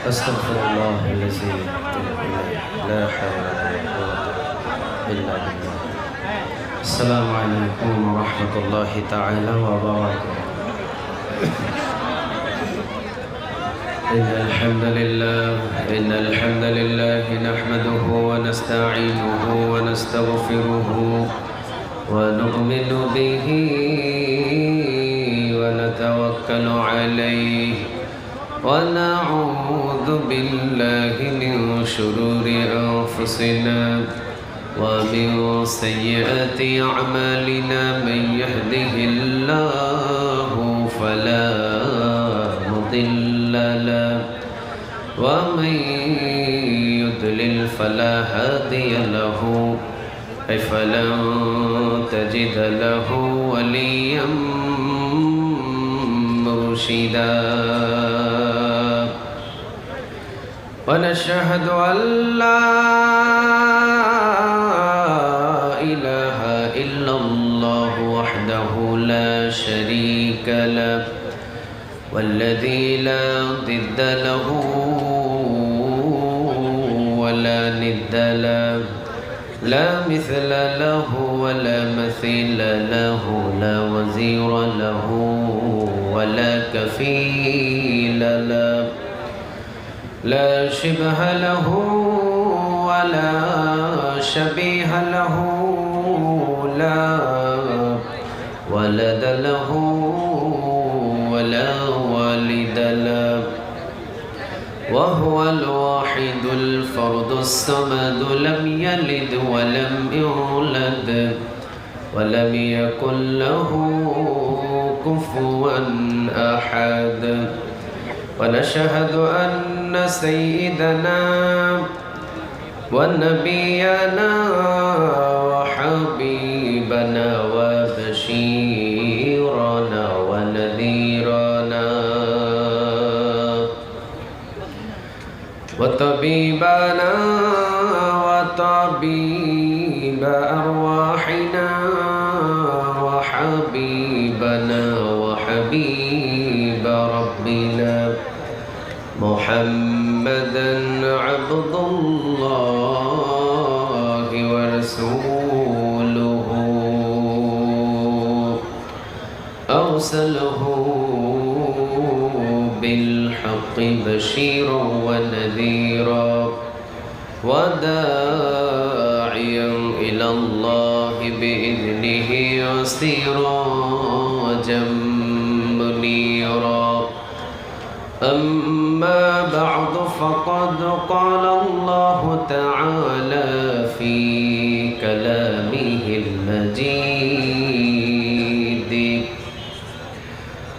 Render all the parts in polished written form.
أستغفر الله الذي لا حول ولا قوة إلا بالله. السلام عليكم ورحمة الله تعالى وبركاته. إن الحمد لله نحمده ونستعينه ونستغفره ونؤمن به ونتوكل عليه ونعوذ بالله من شرور أنفسنا ومن سيئات أعمالنا. من يهده الله فلا مضل له ومن يضلل فلا هادي له فلن تجد له وليا مرشدا. ونشهد أن لا إله إلا الله وحده لا شريك له والذي لا ضد له ولا ند له لا مثل له ولا مثيل له لا وزير له ولا كفيل له لا شبه له ولا شبيه له لا ولد له ولا والد له وهو الواحد الفرد الصمد لم يلد ولم يولد ولم يكن له كفوا أحد. ونشهد أن سيدنا ونبينا وحبيبنا وبشيرنا ونذيرنا وطبيبنا وطبيب أرواحنا وحبيبنا وحبيب ربنا محمدا عبد الله ورسوله أرسله بالحق بشيرا ونذيرا وداعيا إلى الله بإذنه وسراجا منيرا. أما بعد فقد قال الله تعالى في كلامه المجيد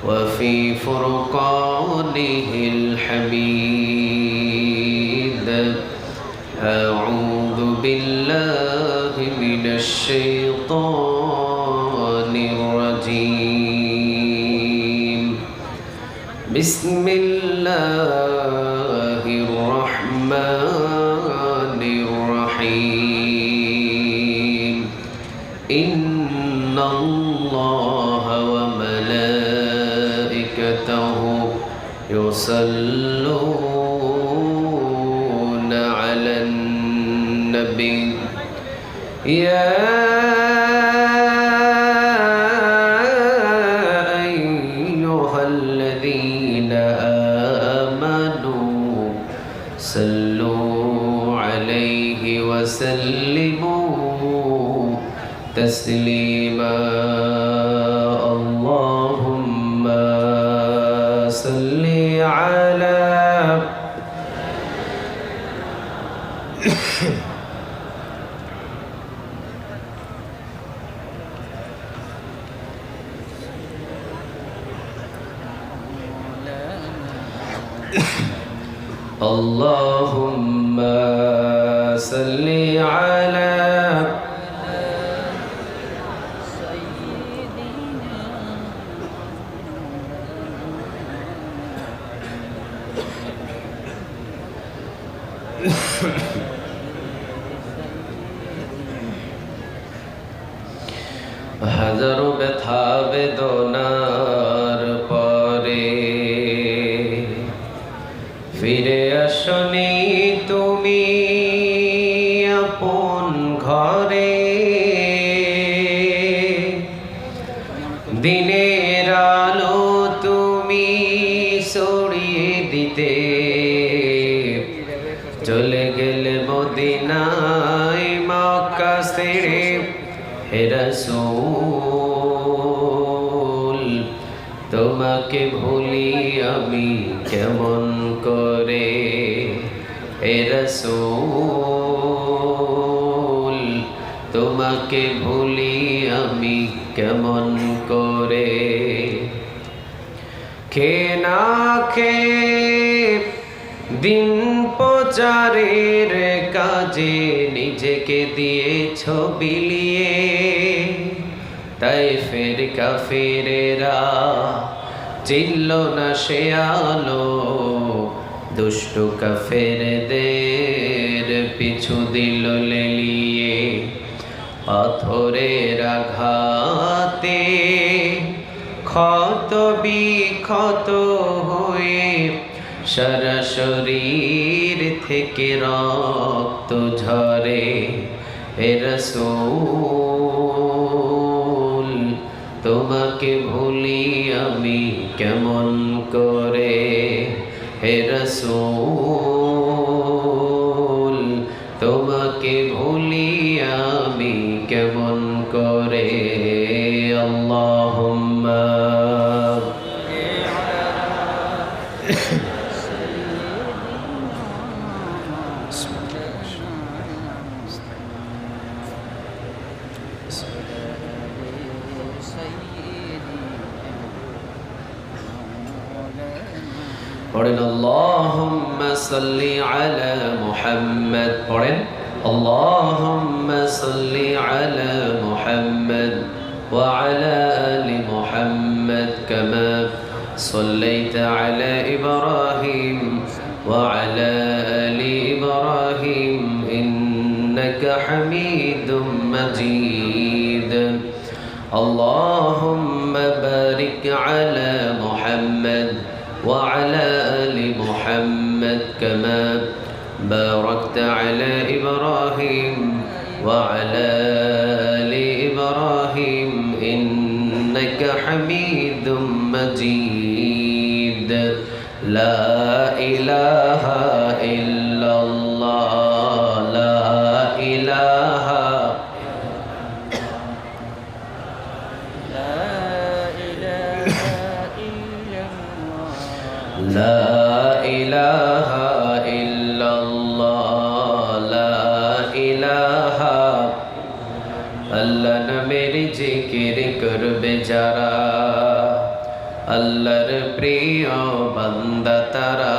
وفي فرقانه الحميد. أعوذ بالله من الشيطان الرجيم. بسم الله الرحمن الرحيم. إن الله وملائكته يصلون على النبي يا أيها الذين آمنوا صلوا عليه وسلموا تسليما. اللهم صل على اللهم صل على হাজারো ব্যথা বেদনার পরে ফিরে আসনি তুমি আপন ঘরে, দিনের আলো তুমি ছড়িয়ে দিতে চলে গেলে মদিনায় মক্কা ছেড়ে। হে রাসূল তোমাকে ভুলি আমি কেমন করে, হে রাসূল তোমাকে ভুলি আমি কেমন করে। খেয়ে না খেয়ে দিন প্রচারের কাজে নিজেকে দিয়েছ বিলিয়ে, তায়েফের কাফেরেরা চিনল না সে আলো, দুষ্টু কাফেরদের পিছু দিল লেলিয়ে। পাথরের আঘাতে ক্ষত বিক্ষত হয়ে সারা শরীর থেকে রক্ত ঝরে। হে রাসূল তোমাকে ভুলি আমি কেমন করে, হে রাসূল তোমাকে ভুলি আমি কেমন করে। আল্লাহুম্মা পড়েন আল্লাহুম্মা সাল্লি আলা মুহাম্মাদ, পড়েন আল্লাহুম্মা সাল্লি আলা মুহাম্মাদ ওয়া আলা আলি মুহাম্মাদ কামা সাল্লাইতা আলা ইব্রাহিম ওয়া আলা আলি ইব্রাহিম ইন্নাকা হামিদুম মাজিদ। আল্লাহুম্মা বারিক আলা মুহাম্মাদ وعلى آل محمد كما باركت على إبراهيم وعلى آل إبراهيم إنك حميد مجيد. لا إله إلا الله لا إله لا إله إلا الله لا إله আল্লাহ নামের জিকির করবে যারা, আল্লাহর প্রিয় বান্দা তারা,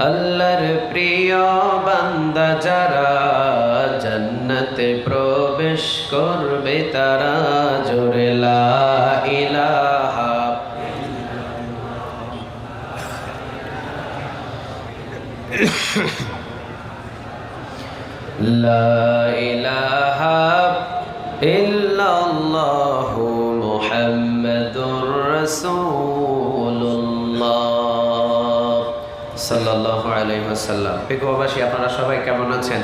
আল্লাহর প্রিয় বান্দা যারা, জান্নাতে প্রবেশ করবে তারা। জোরে লা ইলাহা লা ইলাহা ইল্লাল্লাহু মুহাম্মাদুর রাসূলুল্লাহ সাল্লাল্লাহু আলাইহি ওয়াসাল্লাম। প্রিয়বাসী আপনারা সবাই কেমন আছেন?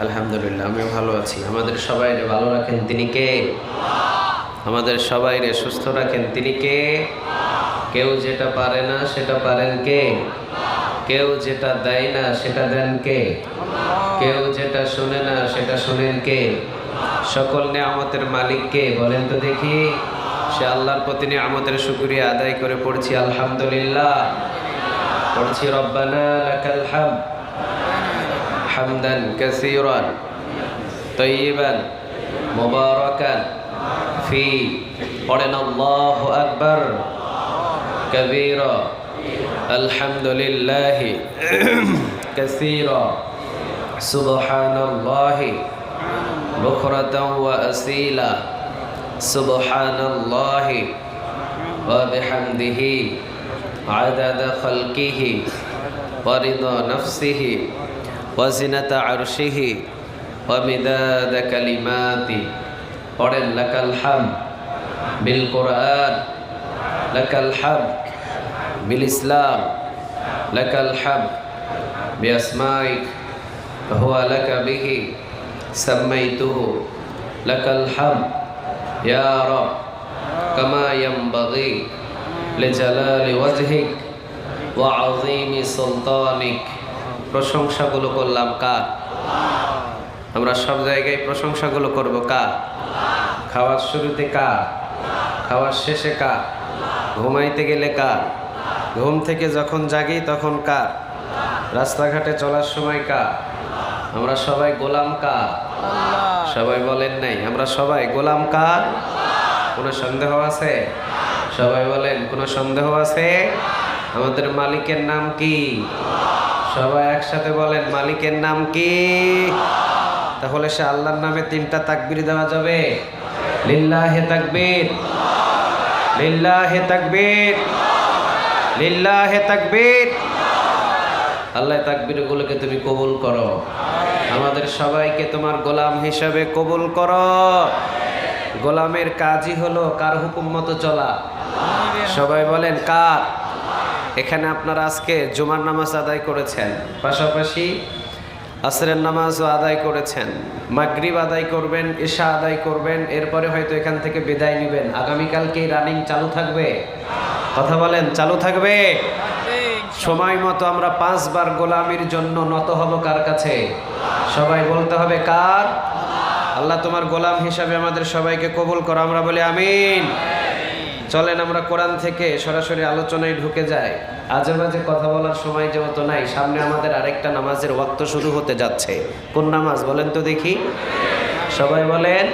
আলহামদুলিল্লাহ আমিও ভালো আছি। আমাদের সবাইকে ভালো রাখেন তিনি কে? আমাদের সবাইকে সুস্থ রাখেন তিনি কে? কেউ যেটা পারে না সেটা পারেন কে? কেউ যেটা দেয় না সেটা দেন কে? কেউ যেটা শুনে না সেটা শুনেন কে? সকল নিয়ামতের মালিক কে বলেন তো দেখি? সে আল্লাহর প্রতি নিয়ামতের শুকরিয়া আদায় করে পড়ছি আলহামদুলিল্লাহ, পড়ছি রব্বানা লাকাল হামদ হামদান কাসীরান তাইয়িবান মুবারাকান ফি। পড়েন আল্লাহু আকবার কবীরা আলহামদুলিল্লাহি কাসীরা সুবহানাল্লাহি বুকরাতান ওয়া আসীলা সুবহানাল্লাহি ওয়া বিহামদিহি আদাদা খালকিহি ওয়া রিদা নাফসিহি ওয়া জিনাতা আরশিহি ওয়া মিদাদা কালিমাতি। পড়েন লাকাল হামদ বিল কুরআন লাকাল হামদ বিল ইসলাম লাকাল হামদ বিআসমাইক হুয়া লাকা বিহি সাম্মাইতুহু লাকাল হামদ ইয়া রাব কামা ইয়ানবাগি লিজালালি ওয়াজহিক ওয়া আযীমি সুলতানিক। প্রশংসাগুলো করলাম কার? আমরা সব জায়গায় প্রশংসাগুলো করব কার? খাওয়ার শুরুতে কার? খাওয়ার শেষে কার? ঘুমাইতে গেলে কার? ঘুম থেকে যখন জাগি তখন কার? রাস্তাঘাটে চলার সময় কার? আমরা সবাই গোলাম কার? সবাই বলেন নাই আমরা সবাই গোলাম কার? কোনো সন্দেহ আছে? সবাই বলেন কোনো সন্দেহ আছে? আমাদের মালিকের নাম কি? সবাই একসাথে বলেন মালিকের নাম কি? তাহলে সে আল্লাহর নামে 3টা তাকবীর দেওয়া যাবে। লিল্লাহে তাকবীর, লিল্লাহে তাকবীর, লিল্লাহে তাকবীর। আল্লাহ তাকবীরগুলোকে তুমি কবুল করো, আমাদের সবাইকে তোমার গোলাম হিসাবে কবুল করো। গোলামের কাজই হলো কার হুকুম মতো চলা। সবাই বলেন কার? এখানে আপনারা আজকে জুমার নামাজ আদায় করেছেন, পাশাপাশি আসরের নামাজও আদায় করেছেন, মাগরিব আদায় করবেন, ইশা আদায় করবেন, এরপরে হয়তো এখান থেকে বিদায় নেবেন। আগামীকালকে রানিং চালু থাকবে? কথা বলেন চালু থাকবে? সময় মতো আমরা 5 বার গোলামির জন্য নত হব কার কাছে? সবাই বলতে হবে কার? আল্লাহ তোমার গোলাম হিসাবে আমাদের সবাইকে কবুল করো, আমরা বলি আমিন। চলেন আমরা কোরআন থেকে সরাসরি আলোচনায় ঢুকে যাই। আজে বাজে কথা বলার সময় যেহেতু নাই, সামনে আমাদের আরেকটা নামাজের ওয়াক্ত শুরু হতে যাচ্ছে। কোন নামাজ বলেন তো দেখি? সবাই বলেন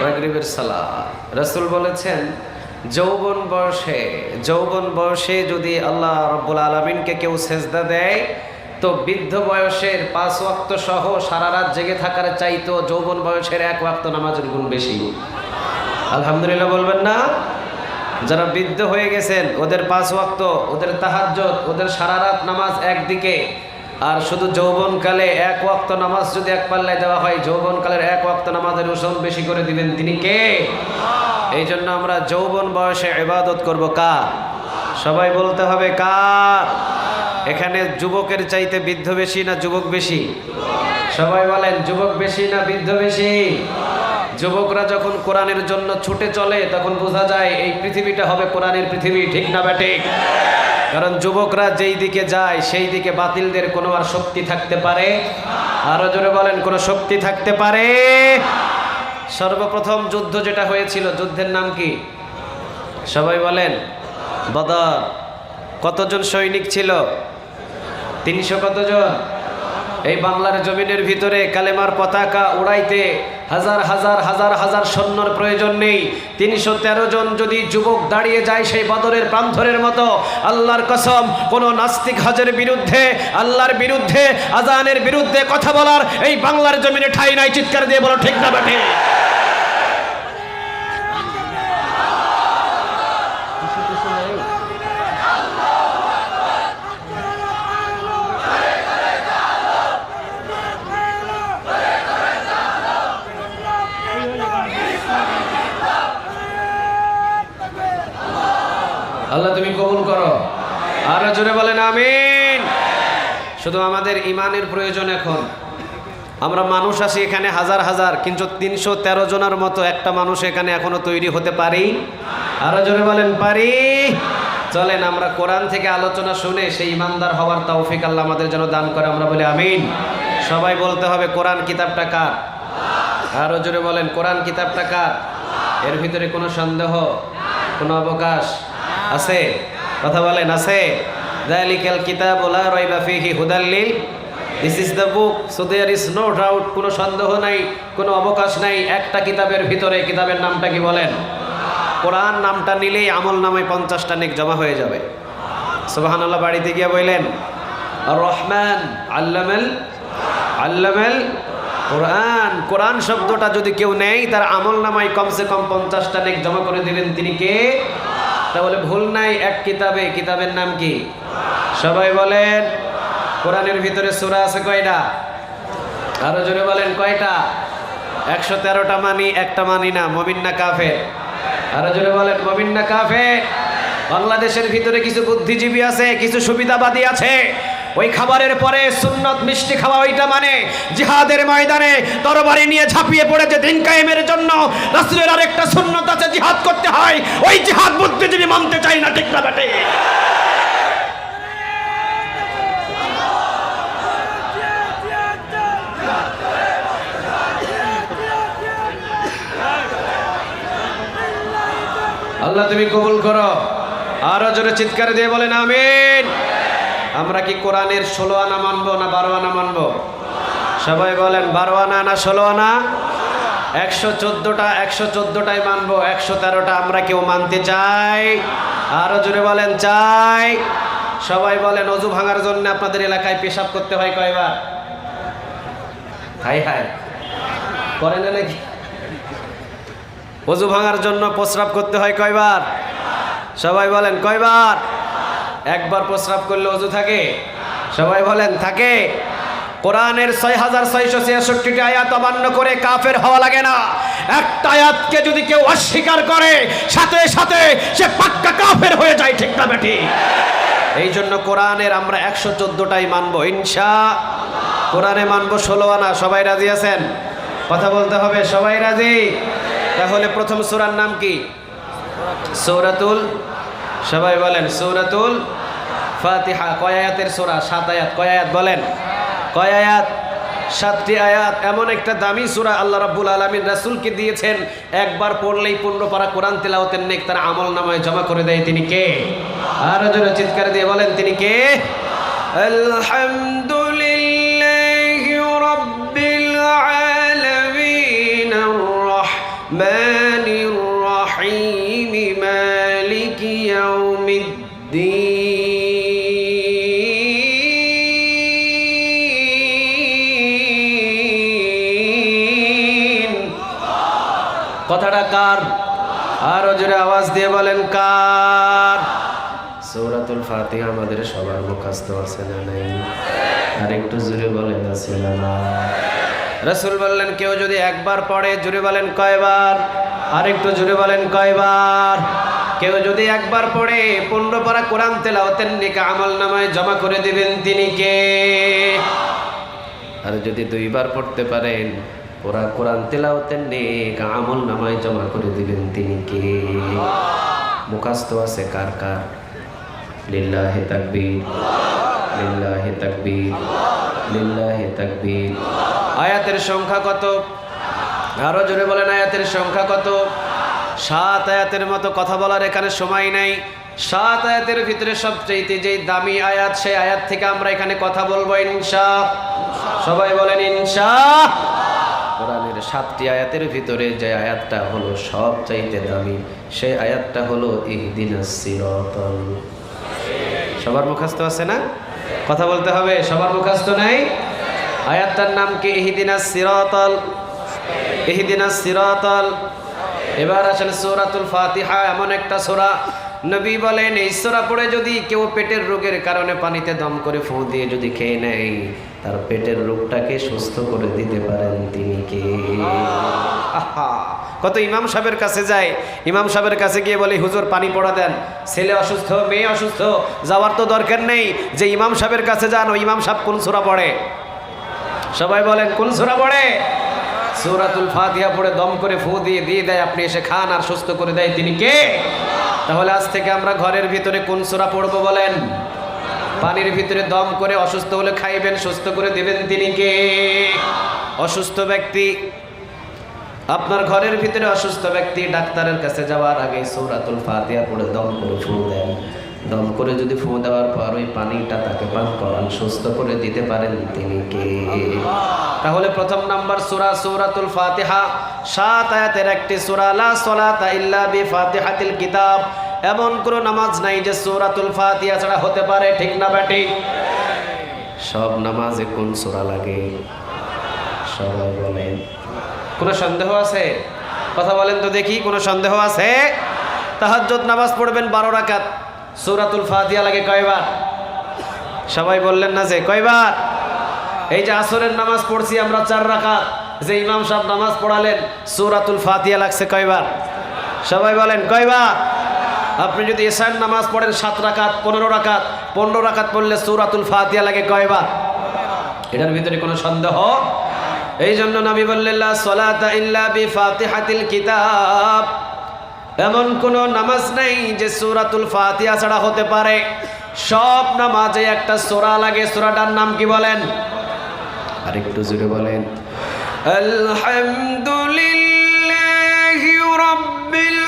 মাগরিবের সালাত। রাসূল বলেছেন যৌবন বয়সে যদি আল্লাহ রাব্বুল আলামিনকে কেউ সেজদা দেয় তো বৃদ্ধ বয়সের 5 ওয়াক্ত সহ সারা রাত জেগে থাকার চাইতো যৌবন বয়সের 1 ওয়াক্ত নামাজের গুণ বেশি। আলহামদুলিল্লাহ বলবেন না? যারা বৃদ্ধ হয়ে গেছেন ওদের 5 ওয়াক্ত, ওদের তাহাজ্জুদ, ওদের সারা রাত নামাজ একদিকে, আর শুধু যৌবনকালে 1 ওয়াক্ত নামাজ যদি এক পাল্লায় দেওয়া হয়, যৌবনকালের 1 ওয়াক্ত নামাজের ওজন বেশি করে দিবেন তিনি কে? এই জন্য আমরা যৌবন বয়সে ইবাদত করব কার? সবাই বলতে হবে কার? এখানে যুবকের চাইতে বৃদ্ধ বেশি না যুবক বেশি? সবাই বলেন যুবক বেশি না বৃদ্ধ বেশি? যুবকরা যখন কোরআনের জন্য ছুটে চলে তখন বোঝা যায় এই পৃথিবীটা হবে কোরআনের পৃথিবী, ঠিক না ব্যাঠিক? কারণ যুবকরা যেই দিকে যায় সেই দিকে বাতিলদের কোনো আর শক্তি থাকতে পারে? আরো জোরে বলেন কোনো শক্তি থাকতে পারে? সর্বপ্রথম যুদ্ধ যেটা হয়েছিল, যুদ্ধের নাম কি? সবাই বলেন বদর। কতজন সৈনিক ছিল? 300 কতজন? এই বাংলার জমিনের ভিতরে কালেমার পতাকা উড়াইতে হাজার হাজার হাজার হাজার সৈন্যর প্রয়োজন নেই। 313 জন যদি যুবক দাঁড়িয়ে যায় সেই বদরের প্রান্তরের মতো, আল্লাহর কসম কোন নাস্তিক হজের বিরুদ্ধে, আল্লাহর বিরুদ্ধে, আজানের বিরুদ্ধে কথা বলার এই বাংলার জমিনে ঠাঁই নাই। চিৎকার দিয়ে বলো ঠিক না বেঠে? আল্লাহ তুমি কবুল করো, আরো জোরে বলেন আমিন। শুধু আমাদের ইমানের প্রয়োজন। এখন আমরা মানুষ আছি এখানে হাজার হাজার, কিন্তু 313 জনের মতো একটা মানুষ এখানে এখনো তৈরি হতে পারি? আরো জোরে বলেন পারি? চলেন আমরা কোরআন থেকে আলোচনা শুনে সেই ইমানদার হওয়ার তৌফিক আল্লাহ আমাদের জন্য দান করে, আমরা বলি আমিন। সবাই বলতে হবে কোরআন কিতাবটা কার? আরো জোরে বলেন কোরআন কিতাবটা কার? এর ভিতরে কোনো সন্দেহ, কোনো অবকাশ আছে? কথা বলেন আছে? যালিকাল কিতাবু লা রাইবা ফীহি হুদাল লিল, this is the book, so there is no doubt. কোনো সন্দেহ নাই, কোনো অবকাশ নাই। একটা কিতাবের ভিতরে, কিতাবের নামটা কি বলেন? কোরআন নামটা নিলেই আমল নামায় 50টা নেক জমা হয়ে যাবে। সুবহানাল্লাহ। বাড়িতে গিয়ে বললেন আর রহমান আল্লামাল কোরআন। কোরআন শব্দটা যদি কেউ নেয় তার আমল নামায় কমসে কম 50টা নেক জমা করে দিলেন তিনি কে? তাহলে ভুল নাই। এক কিতাবে, কিতাবের নাম কি? সবাই বলেন। কোরআনের ভিতরে সূরা আছে কয়টা? আরো জোরে বলেন কয়টা? 113টা মানি, একটা মানি না। মুমিন না কাফের? আরো জোরে বলেন মুমিন না কাফের? বাংলাদেশের ভিতরে কিছু বুদ্ধিজীবী আছে, কিছু সুবিধাবাদী আছে, ওই খাবারের পরে সুন্নত মিষ্টি খাওয়া, ওইটা মানে জিহাদের ময়দানে তরবারি নিয়ে ঝাঁপিয়ে পড়েছে দিন কায়েমের জন্য। রাসূলের আরেকটা সুন্নত আছে, জিহাদ করতে হয়, ওই জিহাদ বুদ্ধিজীবী মানতে চাই না, ঠিক না বেটে? আল্লাহ তুমি কবুল করো। আরো জোরে চিৎকার দিয়ে বলেন আমিন। আমরা কি কোরআনের 16 আনা মানবো না 12 আনা মানবো? সবাই বলেন 12 আনা না 16 আনা? 114টাই মানবো, 113টা আমরা কেউ মানতে চাই? আরো জোরে বলেন চাই। সবাই বলেন ওযু ভাঙার জন্য আপনাদের এলাকায় পেশাব করতে হয় কয়বার? হাই হাই করেন না নাকি? ওযু ভাঙার জন্য প্রস্রাব করতে হয় কয়বার? সবাই বলেন কয়বার? একবার প্রস্রাব করলে ওযু থাকে? সবাই বলেন থাকে। কোরআনের 6666টি আয়াত অমান্য করে কাফের হওয়া লাগে না। একটা আয়াতকে যদি কেউ অস্বীকার করে সাথে সাথে সে পাক্কা কাফের হয়ে যায়, ঠিক না বেটি? এই জন্য কোরআনের আমরা 114টাই মানবো ইনশাআল্লাহ। কোরআনে মানবো 16 আনা। সবাই রাজি আছেন? কথা বলতে হবে, সবাই রাজি? তাহলে প্রথম সূরার নাম কি? সূরাতুল, সবাই বলেন সূরাতুল ফাতিহা। কয় আয়াতের সূরা? 7 আয়াত। কয় আয়াত বলেন? কয় আয়াত? 7টি আয়াত। এমন একটা দামি সূরা আল্লাহ রাব্বুল আলামিন রাসূলকে দিয়েছেন, একবার পড়লেই 15 পারা কোরআন তেলাওয়াতের নেক তার আমলনামায় জমা করে দেয়। তিনি কে? আর জোরে চিৎকার দিয়ে বলেন তিনি কে? আলহামদুলিল্লাহি রাব্বিল আলামিন আর-রাহমানির রাহিম মালিকি ইয়াউমিদ্দিন। কথাটা কার? আরো জোরে আওয়াজ দিয়ে বলেন কার? সূরাতুল ফাতিহা আমাদের সবার মুখস্থ আছে না নাই? আর একটু জোরে বলেন আছে না? রাসূল বললেন কেউ যদি একবার পড়ে, জোরে বলেন কয়বার? আর একটু জোরে বলেন কয়বার? কেউ যদি একবার পড়ে 15 পারা কোরআন তেলাওয়াতের নেক আমলনামায় জমা করে দিবেন তিনি কে? আর যদি 2 বার পড়তে পারেন পুরা কোরআন তেলাওয়াতের নেক আমলনামায় জমা করে দিবেন তিনি কে? মুখস্থ আছে কার কার? লিল্লাহি তাকবীর, লিল্লাহি তাকবীর, লিল্লাহি তাকবীর। আয়াতের সংখ্যা কত? আরো জোরে বলেন আয়াতের সংখ্যা কত? 7 আয়াতের মতো কথা বলার এখানে সময় নাই। 7 আয়াতের ভিতরে সবচেয়ে যেই দামি আয়াত, সেই আয়াত থেকে আমরা এখানে কথা বলবো ইনশাআল্লাহ। সবাই বলেন ইনশাআল্লাহ। কোরআনের 7টি আয়াতের ভিতরে যে আয়াতটা হলো সবচাইতে দামি, সেই আয়াতটা হলো ইহদিনাস সিরাতাল। সবার মুখস্থ আছে না? কথা বলতে হবে, সবার মুখস্থ নাই? আয়াতটার নাম কি? ইহদিনাস সিরাতাল, ইহদিনাস সিরাতাল। এবার আসেন সূরাতুল ফাতিহা, এমন একটা সূরা নবী বলেন এই সূরা পড়ে যদি কেউ পেটের রোগের কারণে পানিতে দম করে ফু দিয়ে যদি খেয়ে নেয়, তার পেটের রোগটাকে সুস্থ করে দিতে পারেন তিনি কে? আহা, কত ইমাম সাহেবের কাছে যায়, ইমাম সাহেবের কাছে গিয়ে বলে হুজুর পানি পড়া দেন, ছেলে অসুস্থ, মেয়ে অসুস্থ, যাওয়ার তো দরকার নেই, যে ইমাম সাহেবের কাছে যান ওই ইমাম সাহেব কোন সূরা পড়ে? সবাই বলেন কোন সূরা পড়ে? সূরাতুল ফাতিহা পড়ে দম করে ফু দিয়ে দেয়, আপনি এসে খান আর সুস্থ করে দেয় তিনি কে? তাহলে আজ থেকে আমরা ঘরের ভিতরে কোন সূরা পড়বো বলেন? পানির ভিতরে দম করে অসুস্থ হলে খাইবেন, সুস্থ করে দেবেন তিনি কে? অসুস্থ ব্যক্তি, আপনার ঘরের ভিতরে অসুস্থ ব্যক্তি ডাক্তারের কাছে যাওয়ার আগে সূরাতুল ফাতিহা পড়ে দম করে ফু দেন। দম করে যদি ফু দেওয়ার পর ওই পানিটা তাকে পান করান, সুস্থ করে দিতে পারেন তিনি কে? তাহলে প্রথম নাম্বার সূরা সূরাতুল ফাতিহা, 7 আয়াতের একটি সূরা। লা সালাতা ইল্লা বিফাতিহাতিল কিতাব, এমন কোনো নামাজ নাই যে সূরাতুল ফাতিহা ছাড়া হতে পারে, ঠিক না বেটি? সব নামাজে কোন সূরা লাগে? সবাই বলেন। কোনো সন্দেহ আছে? কথা বলেন তো দেখি, কোনো সন্দেহ আছে? তাহাজ্জুদ নামাজ পড়বেন 12 রাকাত, সূরাতুল ফাতিহা লাগে কয়বার? সবাই বললেন না যে কয়বার? এই যে আসরের নামাজ পড়ছি আমরা 4 রাকাত, যে ইমাম সাহেব নামাজ পড়ালেন সূরাতুল ফাতিহা লাগছে কয়বার? সবাই বলেন কয়বার? আপনি যদি এশার নামাজ পড়েন 7 রাকাত 15 রাকাত 15 রাকাত পড়লে সূরাতুল ফাতিহা লাগে কয়বার? এটার ভিতরে কোনো সন্দেহ? এই জন্য নবী বললেন লা সালাতা ইল্লা বিফাতিহাতিল কিতাব, এমন কোনো নামাজ নেই যে সূরাতুল ফাতিহা ছাড়া হতে পারে। সব নামাজে একটা সূরা লাগে। সূরাটার নাম কি বলেন? আরেকটু জোরে বলেন। আলহামদুলিল্লাহি রাব্বিল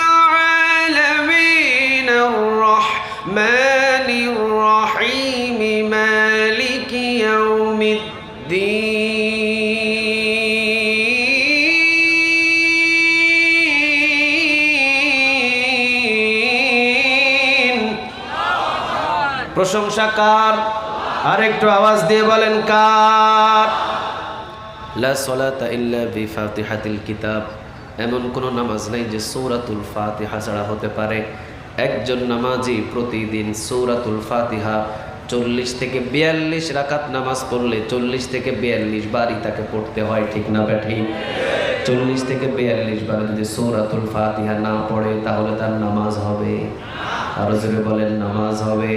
আলামিন আর-রাহমানির রাহিম মালিকি ইয়াউমিদ্দিন। প্রশংসা কার? আরেকটু আওয়াজ দিয়ে বলেন কার? লা সালাতা ইল্লা বিফাতিহাতিল কিতাব, এমন কোনো নামাজ নাই যে সূরাতুল ফাতিহা ছাড়া হতে পারে। একজন নামাজি প্রতিদিন সূরাতুল ফাতিহা 40 থেকে 42 রাকাত নামাজ পড়লে 40 থেকে 42 বারই তাকে পড়তে হয়, ঠিক না ঠিক? 40 থেকে 42 বার যদি সূরাতুল ফাতিহা না পড়ে তাহলে তার নামাজ হবে? আরো জোরে বলেন, নামাজ হবে।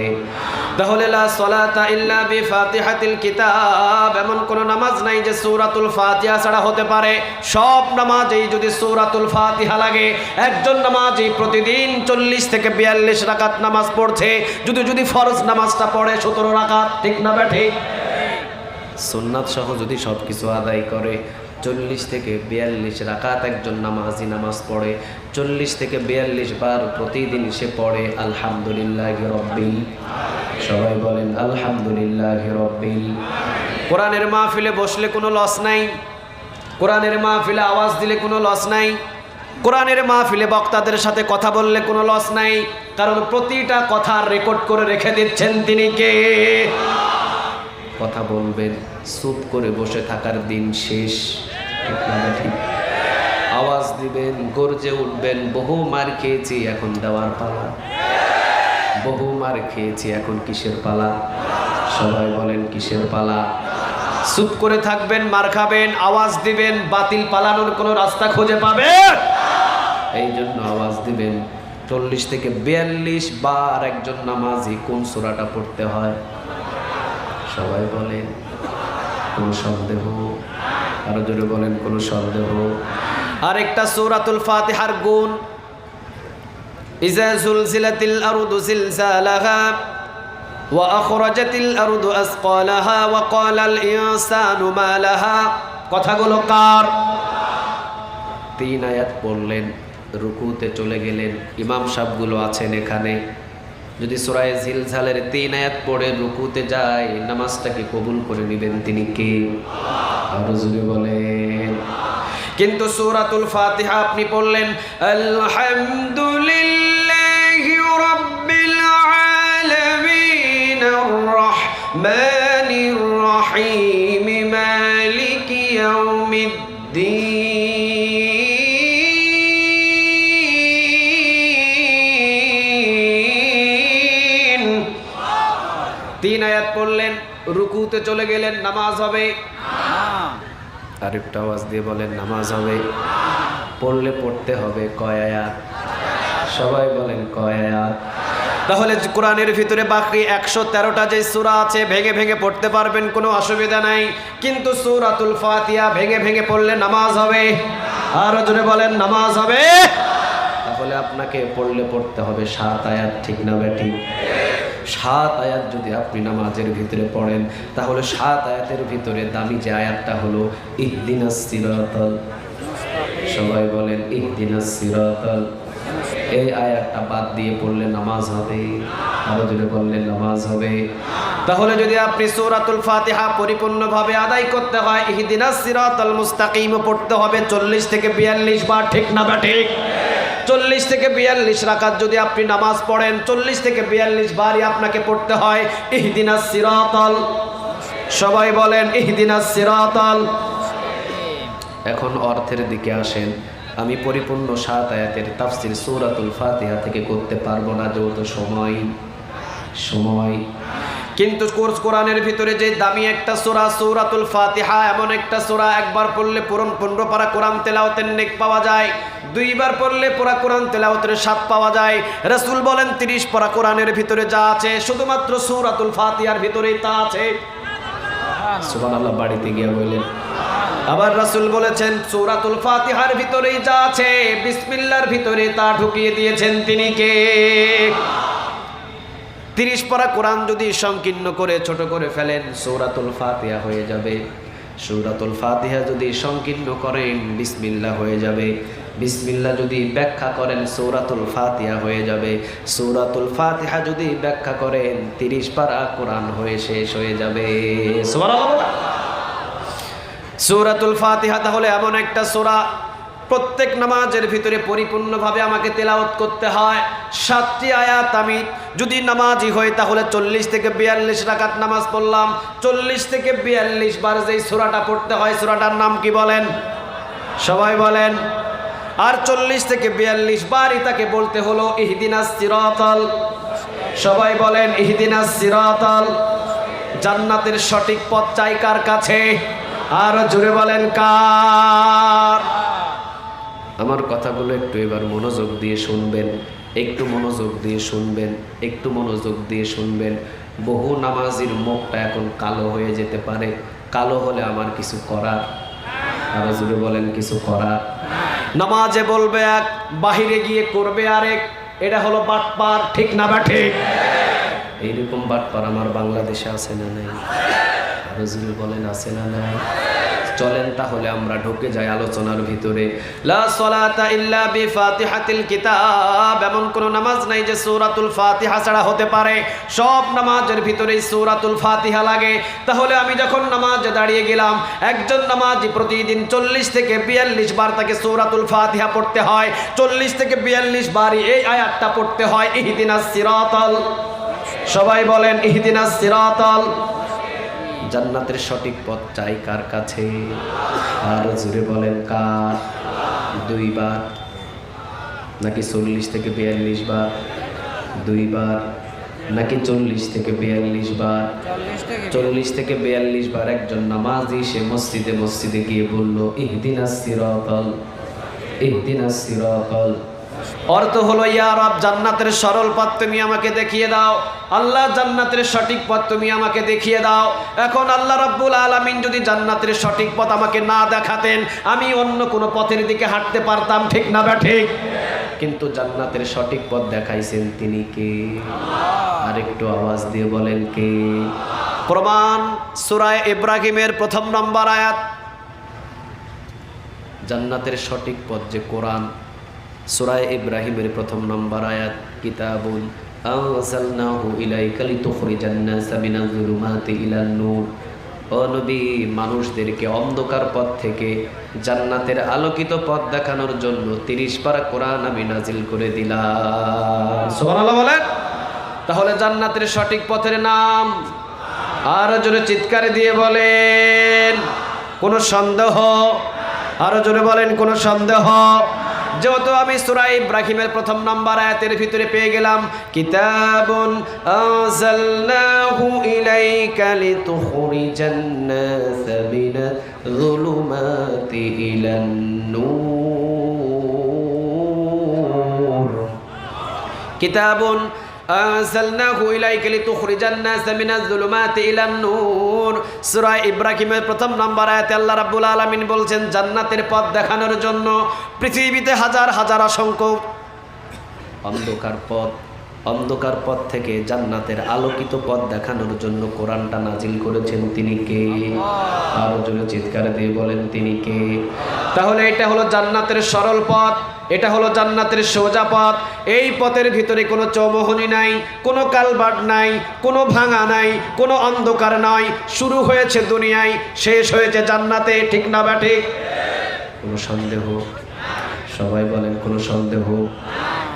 তাহলে লা সালাতা ইল্লা বিফাতিহাতিল কিতাব, এমন কোন নামাজ নাই যে সূরাতুল ফাতিহা ছাড়া হতে পারে। সব নামাজেই যদি সূরাতুল ফাতিহা লাগে। একজন নামাজি প্রতিদিন 40 থেকে 42 রাকাত নামাজ পড়ছে, যদি ফরজ নামাজটা পড়ে 17 রাকাত, ঠিক না ঠিক? সুন্নাত সহ যদি সব কিছু আদায় করে 40 থেকে 42 রাকাত একজন নামাজি নামাজ পড়ে, 40 থেকে 42 বার প্রতিদিন সে পড়ে আলহামদুলিল্লাহি রাব্বিল, সবাই বলেন আলহামদুলিল্লাহি রাব্বিল। কোরআনের মাহফিলে বসলে কোনো লস নাই, কোরআনের মাহফিলে আওয়াজ দিলে কোনো লস নাই, কোরআনের মাহফিলে বক্তাদের সাথে কথা বললে কোনো লস নাই, কারণ প্রতিটা কথা রেকর্ড করে রেখে দিচ্ছেন তিনি কে? কথা বলবেন, চুপ করে বসে থাকার দিন শেষ, ঠিক? আওয়াজ দিবেন, গর্জে উঠবেন, বহু মার খেয়েছি এখন দেওয়ার পালা, বহু মার খেয়েছি এখন কিসের পালা? সবাই বলেন কিসের পালা? চুপ করে থাকবেন, মার খাবেন, আওয়াজ দিবেন, বাতিল পালানোর কোনো রাস্তা খুঁজে পাবেন। এই জন্য আওয়াজ দিবেন। 40 থেকে 42 বার একজন নামাজি কোন সূরাটা পড়তে হয়? সবাই বলেন, কোন সন্দেহ? আরো জোরে বলেন, কোন সন্দেহ? আরেকটা সূরাতুল ফাতিহার গুণ, ইজা জুলজিলাতিল আরদু জিলজালাহা ওয়া আখরাজাতিল আরদু আসকালাহা ওয়া ক্বালাল ইনসানু মা লাহা। কথাগুলো কার? 3 আয়াত পড়লেন, রুকুতে চলে গেলেন। ইমাম সাহেবগুলো আছেন এখানে, যদি সূরা জিলজালের 3 আয়াত পড়ে রুকুতে যায়, নামাজটাকে কবুল করে নেবেন তিনি কে? আরো জোরে বলেন। কিন্তু সূরাতুল ফাতিহা আপনি পড়লেন আলহামদুলিল্লাহি রাব্বিল আলামিন আর-রাহমানির রাহিম মালিকি ইয়াউমিদ্দিন। 3 আয়াত পড়লেন, রুকুতে চলে গেলেন, নামাজ হবে? আরেকটা আওয়াজ দিয়ে বলেন, নামাজ হবে। পড়লে পড়তে হবে কয় আয়াত? সবাই বলেন কয় আয়াত? তাহলে কোরআনের ভিতরে বাকি 113টা যে সূরা আছে ভেঙে ভেঙে পড়তে পারবেন, কোনো অসুবিধা নাই। কিন্তু সূরাতুল ফাতিহা ভেঙে ভেঙে পড়লে নামাজ হবে? আর জোরে বলেন, নামাজ হবে। তাহলে আপনাকে পড়লে পড়তে হবে 7 আয়াত, ঠিক না ঠিক? 7 আয়াত যদি আপনি নামাজের ভিতরে পড়েন, তাহলে 7 আয়াতের ভিতরে দামি যে আয়াতটা হলো ইহদিনাস সিরাতাল, সবাই বলেন ইহদিনাস সিরাতাল, এই আয়াতটা বাদ দিয়ে পড়লে নামাজ হবে। আরো জোরে বললেন নামাজ হবে। তাহলে যদি আপনি সূরাতুল ফাতিহা পরিপূর্ণভাবে আদায় করতে হয়, ইহদিনাস সিরাতাল মুস্তাকিম পড়তে হবে 40 থেকে 42 বার, ঠিক না ঠিক? 40 থেকে 42 রাকাত যদি আপনি নামাজ পড়েন, 40 থেকে 42 বারই আপনাকে পড়তে হয় ইহদিনাস সিরাতাল, সবাই বলেন ইহদিনাস সিরাতাল। এখন অর্থের দিকে আসেন। আমি পরিপূর্ণ 7 আয়াতের তাফসীর সূরাতুল ফাতিহা থেকে করতে পারবো না, যেহেতু সময়। কিন্তু কোরআনের ভিতরে যে দামি একটা সূরা সূরাতুল ফাতিহা, এমন একটা সূরা একবার পড়লে পুরো 15 পারা কোরআন তেলাওয়াতের নেক পাওয়া যায়, দুইবার পড়লে পুরো কোরআন তেলাওয়াতের স্বাদ পাওয়া যায়। রাসূল বলেন 30 পারা কোরআনের ভিতরে যা আছে শুধুমাত্র সূরাতুল ফাতিহার ভিতরেই তা আছে। সুবহানাল্লাহ, বাড়িতে গিয়ে বললেন। আবার রাসূল বলেছেন সূরাতুল ফাতিহার ভিতরেই যা আছে বিসমিল্লাহর ভিতরে তা ঢুকিয়ে দিয়েছেন তিনি কে? 30 পারা কোরআন যদি সংকীর্ণ করে ছোট করে ফেলেন সূরাতুল ফাতিহা হয়ে যাবে। সূরাতুল ফাতিহা যদি সংকীর্ণ করেন বিসমিল্লাহ হয়ে যাবে। বিসমিল্লাহ যদি ব্যাখ্যা করেন সূরাতুল ফাতিহা হয়ে যাবে। সূরাতুল ফাতিহা যদি ব্যাখ্যা করেন 30 পারা কোরআন হয়ে শেষ হয়ে যাবে। সুবহানাল্লাহ। সূরাতুল ফাতিহা তাহলে এমন একটা সূরা প্রত্যেক নামাজের ভিতরে পরিপূর্ণভাবে আমাকে তেলাওয়াত করতে হয়। 7টি আয়াত আমি যদি নামাজি হই তাহলে 40 থেকে 42 রাকাত নামাজ পড়লাম। 40 থেকে 42 বার যেই সূরাটা পড়তে হয় সূরাটার নাম কি বলেন? সবাই বলেন। আর 40 থেকে 42 বারই তাকে বলতে হলো ইহদিনাস সিরাতাল, সবাই বলেন ইহদিনাস সিরাতাল। জান্নাতের সঠিক পথ চাই কার কাছে? আর জোরে বলেন কার? আমার কথাগুলো একটু এবার মনোযোগ দিয়ে শুনবেন, একটু মনোযোগ দিয়ে শুনবেন, একটু মনোযোগ দিয়ে শুনবেন। বহু নামাজির মুখটা এখন কালো হয়ে যেতে পারে, কালো হলে আমার কিছু করার, আর জোরে বলেন কিছু করার। নামাজে বলবে এক, বাহিরে গিয়ে করবে আরেক, এটা হলো বাটপার, ঠিক না বা ঠিক? এইরকম বাটপার আমার বাংলাদেশে আছে না নাই? আর জোরে বলেন আছে না নাই? চলেন তাহলে আমরা ঢুকে যাই আলোচনার ভিতরে। লা সালাতা ইল্লা বিফাতিহাতিল কিতাব, এমন কোন নামাজ নাই যে সূরাতুল ফাতিহা ছাড়া হতে পারে। সব নামাজের ভিতরেই সূরাতুল ফাতিহা লাগে। তাহলে আমি যখন নামাজে দাঁড়িয়ে গেলাম, একজন নামাজি প্রতিদিন 40 থেকে 42 বার তাকে সূরাতুল ফাতিহা পড়তে হয়। 40 থেকে 42 বারই এই আয়াতটা পড়তে হয় ইহদিনাস সিরাতাল। সবাই বলেন ইহদিনাস সিরাতাল। জান্নাতের সঠিক পথ চাই কার কাছে? আর জোরে বলেন কার? 2 বার নাকি 40 থেকে 42 বার? 2 বার নাকি 40 থেকে 42 বার? 40 থেকে 42 বার একজন নামাজি সে মসজিদে মসজিদে গিয়ে বলল ইহদিনাস সিরাতাল, ইহদিনাস সিরাতাল। অর্থ হলো ইয়া রব, জান্নাতের সরল পথ তুমি আমাকে দেখিয়ে দাও। আল্লাহ, জান্নাতের সঠিক পথ তুমি আমাকে দেখিয়ে দাও। এখন আল্লাহ রাব্বুল আলামিন যদি জান্নাতের সঠিক পথ আমাকে না দেখাতেন, আমি অন্য কোনো পথের দিকে হাঁটতে পারতাম, ঠিক না বা ঠিক? কিন্তু জান্নাতের সঠিক পথ দেখাইছেন তিনি কে? আর একটু আওয়াজ দিয়ে বলেন কে? প্রমাণ সূরা ইব্রাহিমের 1 নম্বর আয়াত। জান্নাতের সঠিক পথ যে কোরআন, সূরা ইব্রাহিমের 1 নম্বর আয়াত, কিতাবুন আনজালনাহু ইলাইকা লিতুখরিজান নাসা মিনাজ যুলুমাতি ইলান নূর। ও নবী, মানুষদেরকে অন্ধকার পথ থেকে জান্নাতের আলোকিত পথ দেখানোর জন্য 30 পারা কোরআন আমি নাজিল করে দিলাম। সুবহানাল্লাহ বলেন। তাহলে জান্নাতের সঠিক পথের নাম আর জোরে চিৎকার দিয়ে বলেন কোনো সন্দেহ? আরো জোরে বলেন কোনো সন্দেহ? যেহেতু আমি সূরা ইব্রাহিমের 1 নম্বর আয়াতের ভিতরে পেয়ে গেলাম কিতাবুন আনজালনাহু ইলাইকা লিতুখরিজান নাসা মিনাজ যুলুমাতি ইলান নূর। কিতাবুন আনজালনাহু ইলাইকা লিতুখরিজান নাসা মিনাজ যুলুমাতি ইলান নূর। সূরা ইব্রাহিমের 1 নম্বর আয়াতে আল্লাহ রাব্বুল আলামিন বলছেন জান্নাতের পথ দেখানোর জন্য পৃথিবীতে হাজার হাজার অসংখ্য অন্ধকার পথ থেকে জান্নাতের আলোকিত পথ দেখানোর জন্য কোরআনটা নাজিল করেছেন তিনি কে? আরো জোরে চিৎকার দিয়ে বলেন তিনি কে? তাহলে এটা হলো জান্নাতের সরল পথ, এটা হলো জান্নাতের সোজা পথ। এই পথের ভিতরে কোনো চৌমুহনী নাই, কোনো কালভার্ট নাই, কোনো ভাঙা নাই, কোনো অন্ধকার নাই। শুরু হয়েছে দুনিয়ায়, শেষ হয়েছে জান্নাতে, ঠিক না বা ঠিক? কোনো সন্দেহ? সবাই বলেন কোনো সন্দেহ?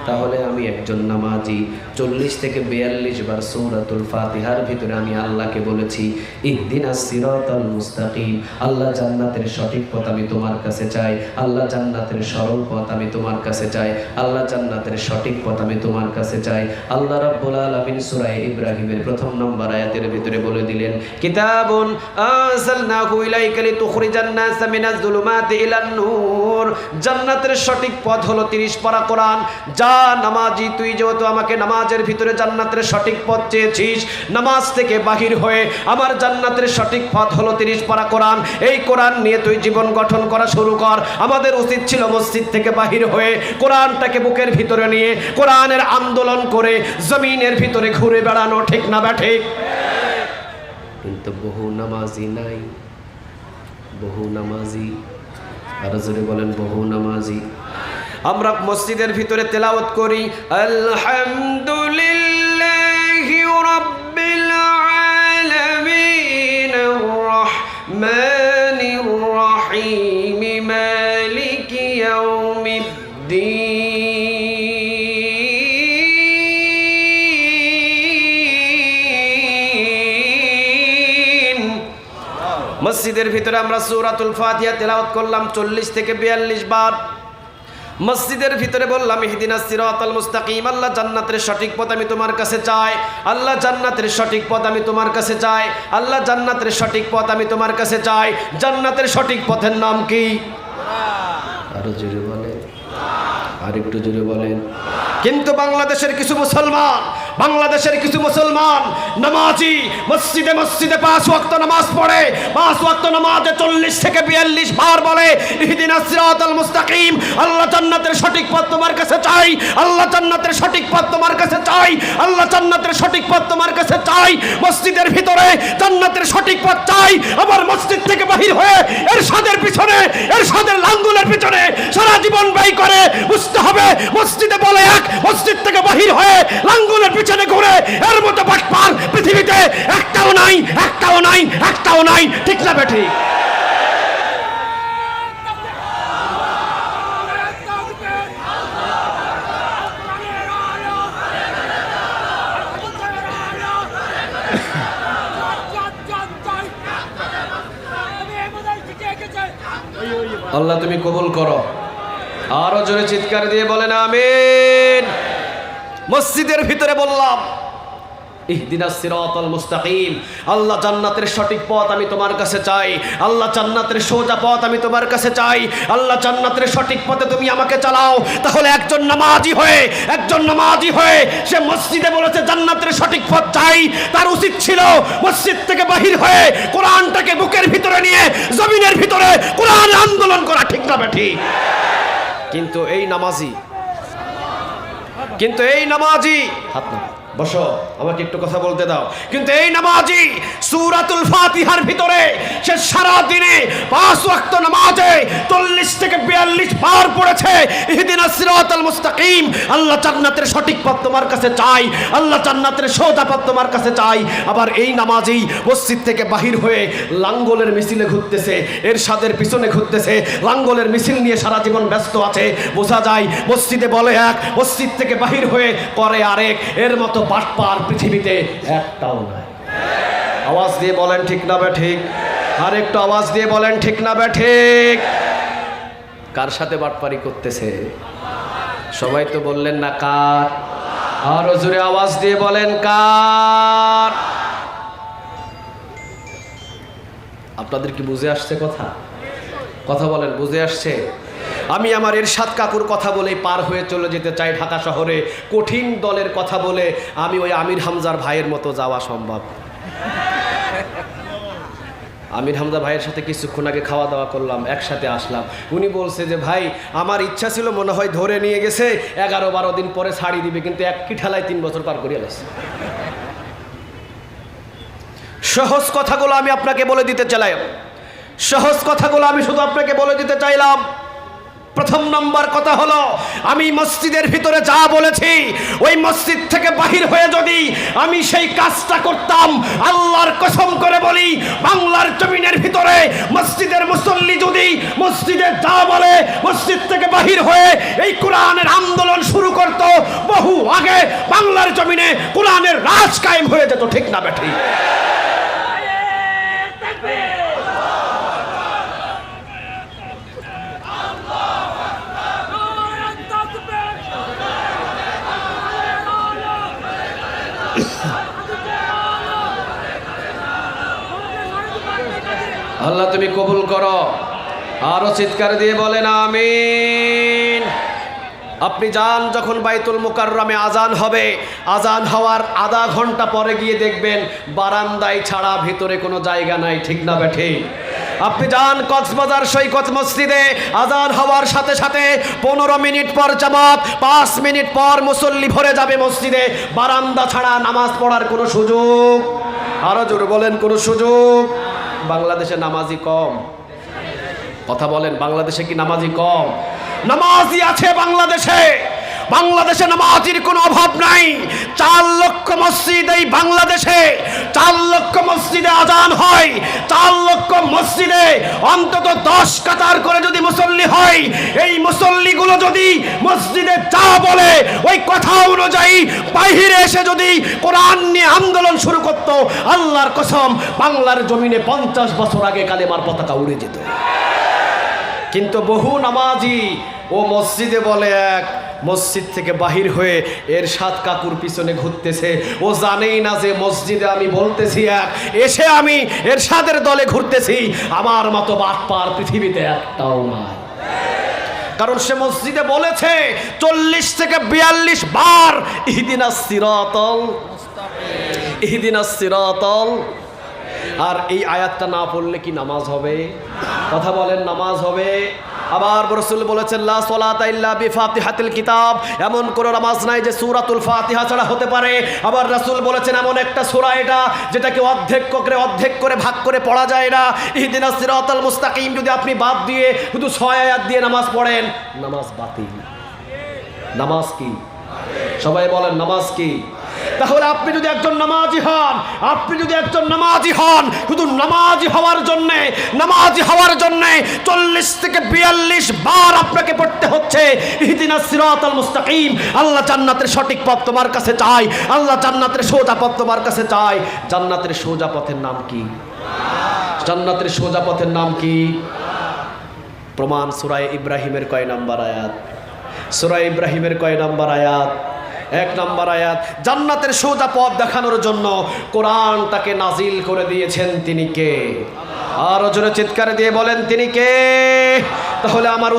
তাহলে আমি একজন নামাজি। 40 থেকে 42 বার সূরাতুল ফাতিহার ভিতরে আমি আল্লাহকে বলেছি ইহদিনাস সিরাতাল মুস্তাকিম, আল্লাহ জান্নাতের সঠিক পথ আমি তোমার কাছে চাই, আল্লাহ জান্নাতের সরল পথ আমি তোমার কাছে চাই, আল্লাহ জান্নাতের সঠিক পথ আমি তোমার কাছে চাই। আল্লাহ রাব্বুল আলামিন সূরা ইব্রাহিমের 1 নম্বর আয়াতের ভিতরে বলে দিলেন কিতাবুন আনজালনাহু ইলাইকা লিতুখরিজান নাসা মিনাজ যুলুমাতি ইলান নূর। জান্নাতের সঠিক পথ হলো 30 পারা কোরআন। যা নামাজি, তুই যেহেতু আমাকে নামাজের ভিতরে জান্নাতের সঠিক পথ চেয়েছিস, নামাজ থেকে বাহির হয়ে আমার জান্নাতের সঠিক পথ হলো 30 পারা কোরআন। এই কোরআন নিয়ে তুই জীবন গঠন করা শুরু কর। আমাদের উচিত ছিল মসজিদ থেকে বাহির হয়ে কোরআনটাকে বুকের ভিতরে নিয়ে কোরআনের আন্দোলন করে জমিনের ভিতরে ঘুরে বেড়ানো, ঠিক না ঠিক? কিন্তু বহু নামাজি নাই, বহু নামাজি, আরো জোরে বলেন বহু নামাজি। আমরা মসজিদের ভিতরে তেলাওয়াত করি আলহামদুলিল্লাহি রাব্বিল আলামিন আর রাহমানির রহিম মালিকি ইয়াউমিদ্দিন। মসজিদের ভিতরে আমরা সূরাতুল ফাতিহা তেলাওয়াত করলাম 40 থেকে 42 বার। মসজিদের ভিতরে বললাম ইহদিনাস সিরাতাল মুস্তাকিম, আল্লাহ জান্নাতের সঠিক পথ আমি তোমার কাছে চাই, আল্লাহ জান্নাতের সঠিক পথ আমি তোমার কাছে চাই, আল্লাহ জান্নাতের সঠিক পথ আমি তোমার কাছে চাই। জান্নাতের সঠিক পথের নাম কি? আরো জোরে বলেন, আর একটু জোরে বলেন। কিন্তু বাংলাদেশের কিছু মুসলমান নামাজি মসজিদে মসজিদে 5 ওয়াক্ত নামাজ পড়ে, 5 ওয়াক্ত নামাজে 40 থেকে 42 বার বলে ইহদিনাস সিরাতাল মুস্তাকিম, আল্লাহ জান্নাতের সঠিক পথ তোমার কাছে চাই, আল্লাহ জান্নাতের সঠিক পথ তোমার কাছে চাই, আল্লাহ জান্নাতের সঠিক পথ তোমার কাছে চাই। মসজিদের ভিতরে জান্নাতের সঠিক পথ চাই, আবার মসজিদ থেকে বাহির হয়ে এরশাদের পিছনে, এরশাদের লাঙ্গুলের পিছনে সারা জীবন ব্যয় করে। বুঝতে হবে মসজিদে বলে এক, মসজিদ থেকে বাহির হয়ে লাঙ্গুলের পিছনে ঘুরে, এর মতো বাটপার পৃথিবীতে একটাও নাই, একটাও নাই, একটাও নাই, ঠিক না বেঠিক? আল্লাহ তুমি কবুল করো। আরো জোরে চিৎকার দিয়ে বলেন আমিন। মসজিদের ভিতরে বললাম ইহদিনাস সিরাতাল মুস্তাকিম, আল্লাহ জান্নাতের সঠিক পথ আমি তোমার কাছে চাই, আল্লাহ জান্নাতের সোজা পথ আমি তোমার কাছে চাই, আল্লাহ জান্নাতের সঠিক পথে তুমি আমাকে চালাও। তাহলে একজন নামাজি হয়ে সে মসজিদে বলেছে জান্নাতের সঠিক পথ চাই, তার উচিত ছিল মসজিদ থেকে বাহির হয়ে কোরআনটাকে বুকের ভিতরে নিয়ে জমিনের ভিতরে কোরআন আন্দোলন করা, ঠিক না বেঠিক? কিন্তু এই নামাজি হাত না বসো, আমাকে একটু কথা বলতে দাও। কিন্তু এই নামাজি সূরাতুল ফাতিহার ভিতরে সে সারা দিনে 5 ওয়াক্ত নামাজে 40 থেকে 42 বার পড়েছে ইহদিনাস সিরাতাল মুস্তাকিম, আল্লাহ জান্নাতের সঠিক পথ তোমার কাছে চাই, আল্লাহ জান্নাতের সোজা পথ তোমার কাছে চাই। আবার এই নামাজি মসজিদ থেকে বাহির হয়ে লাঙ্গলের মিছিলে ঘুরতেছে, এরশাদের পিছনে ঘুরতেছে, লাঙ্গলের মিছিল নিয়ে সারা জীবন ব্যস্ত আছে। বোঝা যায় মসজিদে বলে এক, মসজিদ থেকে বাহির হয়ে করে আরেক। এর মতো বাটপার পৃথিবীতে একটাও নাই। আওয়াজ দিয়ে বলেন ঠিক না ঠিক? আর একটু আওয়াজ দিয়ে বলেন ঠিক না ঠিক? কার সাথে বাটপারি করতেছে? সবাই তো বললেন না কার? আরো জোরে আওয়াজ দিয়ে বলেন কার? আপনাদের কি বুঝে আসছে কথা বলেন, বুঝে আসছে? আমি আমার এরশাদ কাকুর কথা বলে পার হয়ে চলে যেতে চাই ঢাকা শহরে। কঠিন দলের কথা বলে আমি ওই আমির হামজার ভাইয়ের মতো যাওয়া সম্ভব? আমির হামজা ভাইয়ের সাথে কিছুক্ষণ আগে খাওয়া দাওয়া করলাম, একসাথে আসলাম। উনি বলছে যে ভাই আমার ইচ্ছা ছিল, মনে হয় ধরে নিয়ে গেছে 11-12 দিন পরে ছাড়ি দিবে, কিন্তু এক কি ঠেলায় 3 বছর পার করিয়ে গেছে। সহজ কথাগুলো আমি আপনাকে বলে দিতে চাইলাম, সহজ কথাগুলো আমি শুধু আপনাকে বলে দিতে চাইলাম। প্রথম নম্বর কথা হলো, আমি মসজিদের ভিতরে যা বলেছি ওই মসজিদ থেকে বাহির হয়ে যদি আমি সেই কাজটা করতাম, আল্লাহর কসম করে বলি, বাংলার জমিনের ভিতরে মসজিদের মুসল্লি যদি মসজিদে যা বলে মসজিদ থেকে বাহির হয়ে এই কোরআনের আন্দোলন শুরু করত, বহু আগে বাংলার জমিনে কোরআনের রাজ কায়েম হয়ে যেত। ঠিক না বেঠিক? আল্লাহ তুমি কবুল করো। আরো চিৎকার দিয়ে বলেন আমিন। আপনি যান যখন বাইতুল মুকাররমে আজান হবে, আজান হওয়ার আধা ঘন্টা পরে গিয়ে দেখবেন বারান্দায় ছাড়া ভিতরে কোনো জায়গা নাই। ঠিক না বেঠিক? আপনি যান কক্সবাজার সৈকত মসজিদে, আজান হওয়ার সাথে সাথে 15 মিনিট পর জামাত, 5 মিনিট পর মুসল্লি ভরে যাবে মসজিদে, বারান্দা ছাড়া নামাজ পড়ার কোনো সুযোগ, আরো জোরে বলেন, কোনো সুযোগ। বাংলাদেশে নামাজি কম। কথা বলেন, বাংলাদেশে কি নামাজি কম? নামাজি আছে বাংলাদেশে। বাংলাদেশে নামাজির কোনো অভাব নাই। 4 লক্ষ মসজিদ এই বাংলাদেশে, 4 লক্ষ মসজিদে আজান হয়। 4 লক্ষ মসজিদে অন্তত 10 কাতার করে যদি মুসল্লি হয়, এই মুসল্লিগুলো যদি মসজিদে যা বলে ওই কথা অনুযায়ী বাহিরে এসে যদি কোরআন নিয়ে আন্দোলন শুরু করত, আল্লাহর কসম বাংলার জমিনে 50 বছর আগে কালেমার পতাকা উড়ে যেত। কিন্তু বহু নামাজি ও মসজিদে বলে এক, মসজিদ থেকে বাহির হয়ে এরশাদ কাকুর পিছনে ঘুরতেছে। ও জানেই না যে মসজিদে আমি বলতেছি এক, এসে আমি এরশাদের দলে ঘুরতেছি। আমার মতো বাটপার পৃথিবীতে একটাও নাই। কারণ সে মসজিদে বলেছে 40 থেকে 42 বার ইহদিনাস সিরাতাল মুস্তাকিম, ইহদিনাস সিরাতাল। আর এই আয়াতটা না পড়লে কি নামাজ হবে? কথা বলেন, নামাজ হবে? আবার রাসূল বলেছেন লা সালাতা ইল্লা বিফাতিহাতিল কিতাব, এমন কোন নামাজ নাই যে সূরাতুল ফাতিহা ছাড়া হতে পারে। আবার রাসূল বলেছেন এমন একটা সূরা এটা যেটাকে অর্ধেক করে ভাগ করে পড়া যায় না। ইহদিনাস সিরাতাল মুস্তাকিম যদি আপনি বাদ দিয়ে শুধু 6 আয়াত দিয়ে নামাজ পড়েন, নামাজ বাতিল। নামাজ কি? সবাই বলেন, নামাজ কি? তাহলে আপনি যদি একজন নামাজি হন, শুধু নামাজি হওয়ার জন্য 40 থেকে 42 বার আপনাকে পড়তে হচ্ছে ইহদিনাস সিরাতাল মুস্তাকিম। আল্লাহ জান্নাতের সঠিক পথ তোমার কাছে চাই, আল্লাহ জান্নাতের সোজা পথ তোমার কাছে চাই। জান্নাতের সোজা পথের নাম কি? জান্নাতের সোজা পথের নাম কি? প্রমাণ সূরা ইব্রাহিমের কয় নাম্বার আয়াত? সূরা ইব্রাহিমের কয় নাম্বার আয়াত? 1 নম্বর আয়াত। জান্নাতের সোজা পথ দেখানোর জন্য কোরআনটাকে নাজিল করে দিয়েছেন তিনি কে? আরো জোরে চিৎকার দিয়ে বলেন, তিনি কে? তাহলে আমার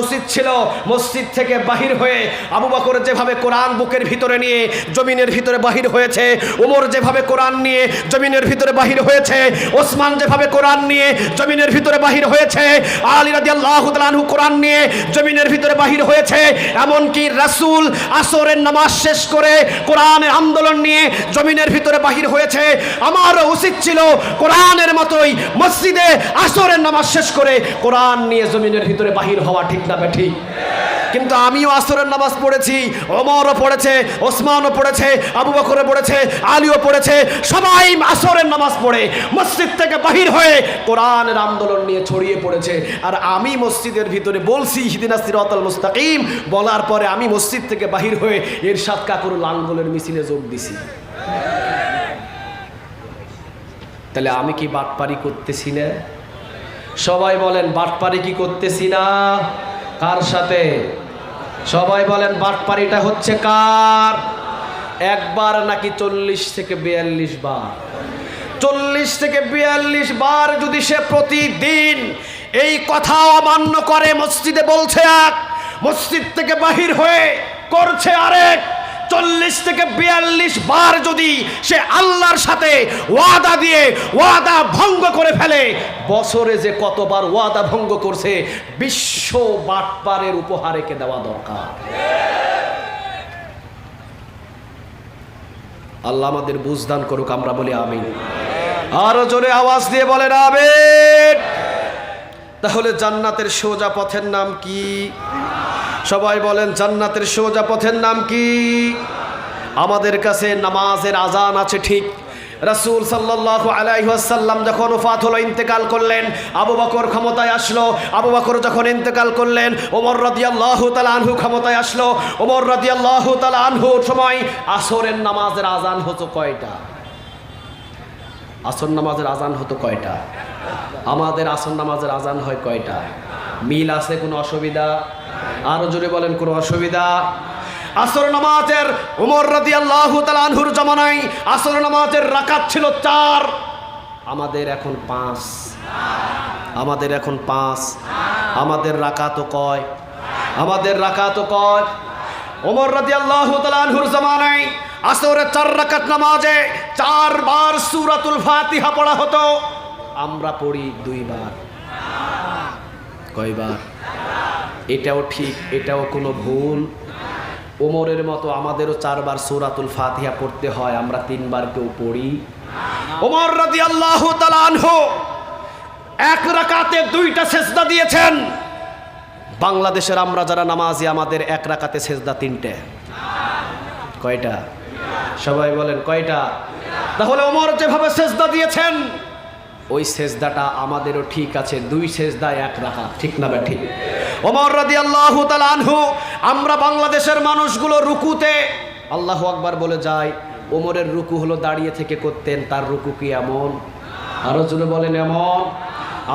উচিত ছিল মসজিদ থেকে বাহির হয়ে আবু বকর যেভাবে কোরআন বুকের ভিতরে নিয়ে জমিনের ভিতরে বাহির হয়েছে, ওমর যেভাবে কোরআন নিয়ে জমিনের ভিতরে বাহির হয়েছে, ওসমান যেভাবে কোরআন নিয়ে জমিনের ভিতরে বাহির হয়েছে, আলী রাদিয়াল্লাহু তাআলা আনহু কোরআন নিয়ে জমিনের ভিতরে বাহির হয়েছে, এমনকি রাসূল আসরের নামাজ শেষ করে কোরআনের আন্দোলন নিয়ে জমিনের ভিতরে বাহির হয়েছে। আমারও উচিত ছিল কোরআনের মতোই মসজিদে আসরের নামাজ শেষ করে কোরআন নিয়ে জমিনের ভিতরে বাহির হওয়া। ঠিক না বেঠিক? কিন্তু আমিও আসরের নামাজ পড়েছি, ওমরও পড়েছে, ওসমানও পড়েছে, আবু বকরও পড়েছে, আলীও পড়েছে। সবাই আসরের নামাজ পড়ে মসজিদ থেকে বাহির হয়ে কোরআনের আন্দোলন নিয়ে ছড়িয়ে পড়েছে। আর আমি মসজিদের ভিতরে বলছি ইহদিনাস সিরাতাল মুস্তাকিম, বলার পরে আমি মসজিদ থেকে বাহির হয়ে এরশাদ কাকুর লাঙ্গলের মিছিলে যোগ দিছি। তাহলে আমি কি বাটপারি করতেছি না? সবাই বলেন, বাটপারি কি করতেছি না? কার সাথে? সবাই বলেন, বাটপারিটা হচ্ছে কার? একবার নাকি 40 থেকে 42 বার? 40 থেকে 42 বার যদি সে প্রতিদিন এই কথা অমান্য করে, মসজিদে বলছে এক, মসজিদ থেকে বাহির হয়ে করছে আরেক, 40 থেকে 42 বার যদি সে আল্লাহর সাথে ওয়াদা দিয়ে ওয়াদা ভঙ্গ করে ফেলে, বছরে যে কতবার ওয়াদা ভঙ্গ করছে বিশ্ব বাটপারের উপহার একে দেওয়া দরকার। আল্লাহ আমাদের বুঝদান করুক, আমরা বলি আমিন। আরো জোরে আওয়াজ দিয়ে বলেন আমিন। তাহলে জান্নাতের সোজা পথের নাম কি? সবাই বলেন, জান্নাতের সোজা পথের নাম কি? আমাদের কাছে নামাজের আজান আছে ঠিক। রাসূল সাল্লাল্লাহু আলাইহি ওয়াসাল্লাম যখন ওফাত হলো, ইন্তেকাল করলেন, আবু বকর ক্ষমতায় আসলো। আবু বকর যখন ইন্তেকাল করলেন, ওমর রাদিয়াল্লাহু তাআলা আনহু ক্ষমতায় আসলো। ওমর রাদিয়াল্লাহু তাআলা আনহুর সময় আসরের নামাজের আজান হতো কয়টা? আসর নামাজের আজান হতো কয়টা? আমাদের আসর নামাজের আজান হয় কয়টা? মিল আছে? কোনো অসুবিধা? আরো জোরে বলেন, কোনো অসুবিধা? আসর নামাজের ওমর রাদিয়াল্লাহু তাআলা আনহুর জামানায় আসর নামাজের রাকাত ছিল 4, আমাদের এখন 5। আমাদের এখন 5। আমাদের রাকাতও কয়? আমাদের রাকাতও কয়? ওমর রাদিয়াল্লাহু তাআলা আনহুর জামানায় আসরের 4 রাকাত নামাজে 4 বার সূরাতুল ফাতিহা পড়া হতো। আমরা পড়ি 2 বার। কয়বার? এটাও ঠিক, এটাও কোনো ভুল? ওমরের মতো আমাদেরও 4 বার সূরাতুল ফাতিহা পড়তে হয়, আমরা 3 বার কেউ পড়ি। ওমর রাদিয়াল্লাহু তাআলা আনহু 1 রাকাতে 2টা সেজদা দিয়েছেন। বাংলাদেশের আমরা যারা নামাজি, আমাদের 1 রাকাতে সেজদা 3টে। কয়টা? সবাই বলেন কয়টা? তাহলে ওমর যেভাবে সেজদা দিয়েছেন, ওই সেজদাটা আমাদেরও ঠিক আছে, 2 সেজদায় 1 রাকাত, ঠিক না ঠিক? ওমর রাদিয়াল্লাহু তাআলা আনহু, আমরা বাংলাদেশের মানুষগুলো রুকুতে আল্লাহু আকবার বলে যায়, ওমরের রুকু হলো দাঁড়িয়ে থেকে করতেন। তার রুকু কি এমন? আরো জোরে বলেন এমন?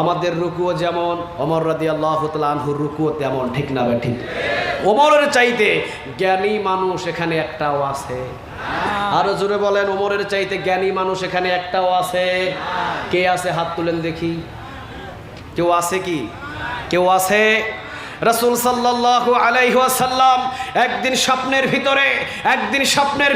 আমাদের রুকুও যেমন, ওমর রাদিয়াল্লাহু তাআলা আনহুর রুকুও তেমন, ঠিক না ঠিক? ওমরের চাইতে জ্ঞানী মানুষ এখানে একটাও আছে? আরো জোরে বলেন, ওমরের চাইতে জ্ঞানী মানুষ এখানে একটাও আছে? কে আছে? হাত তুলেন দেখি। কেউ আছে কি? কেউ আছে? রাসূল সাল্লাল্লাহু আলাইহি ওয়াসাল্লাম একদিন স্বপ্নের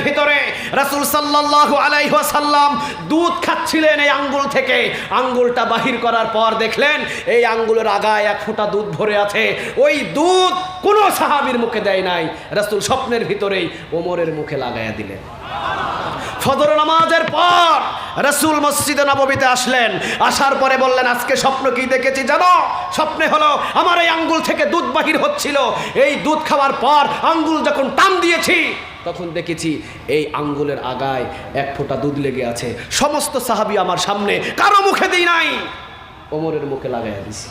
ভিতরে রাসূল সাল্লাল্লাহু আলাইহি ওয়াসাল্লাম দুধ খাচ্ছিলেন এই আঙ্গুল থেকে। আঙ্গুলটা বাহির করার পর দেখলেন এই আঙ্গুলের আগায় 1 ফোঁটা দুধ ভরে আছে। ওই দুধ কোনো সাহাবীর মুখে দেয় নাই, রাসূল স্বপ্নের ভিতরেই ওমরের মুখে লাগায়া দিলেন। ফজর নামাজের পর রাসূল মসজিদে নববীতে আসলেন। আসার পরে বললেন, আজকে স্বপ্ন কি দেখেছি জানো? স্বপ্নে হলো আমার এই আঙ্গুল থেকে দুধ বাহির হচ্ছিল। এই দুধ খাওয়ার পর আঙ্গুল যখন টান দিয়েছি, তখন দেখেছি এই আঙ্গুলের আগায় 1 ফোঁটা দুধ লেগে আছে। সমস্ত সাহাবী আমার সামনে, কারো মুখে দেই নাই, ওমরের মুখে লাগাইয়া দিছি।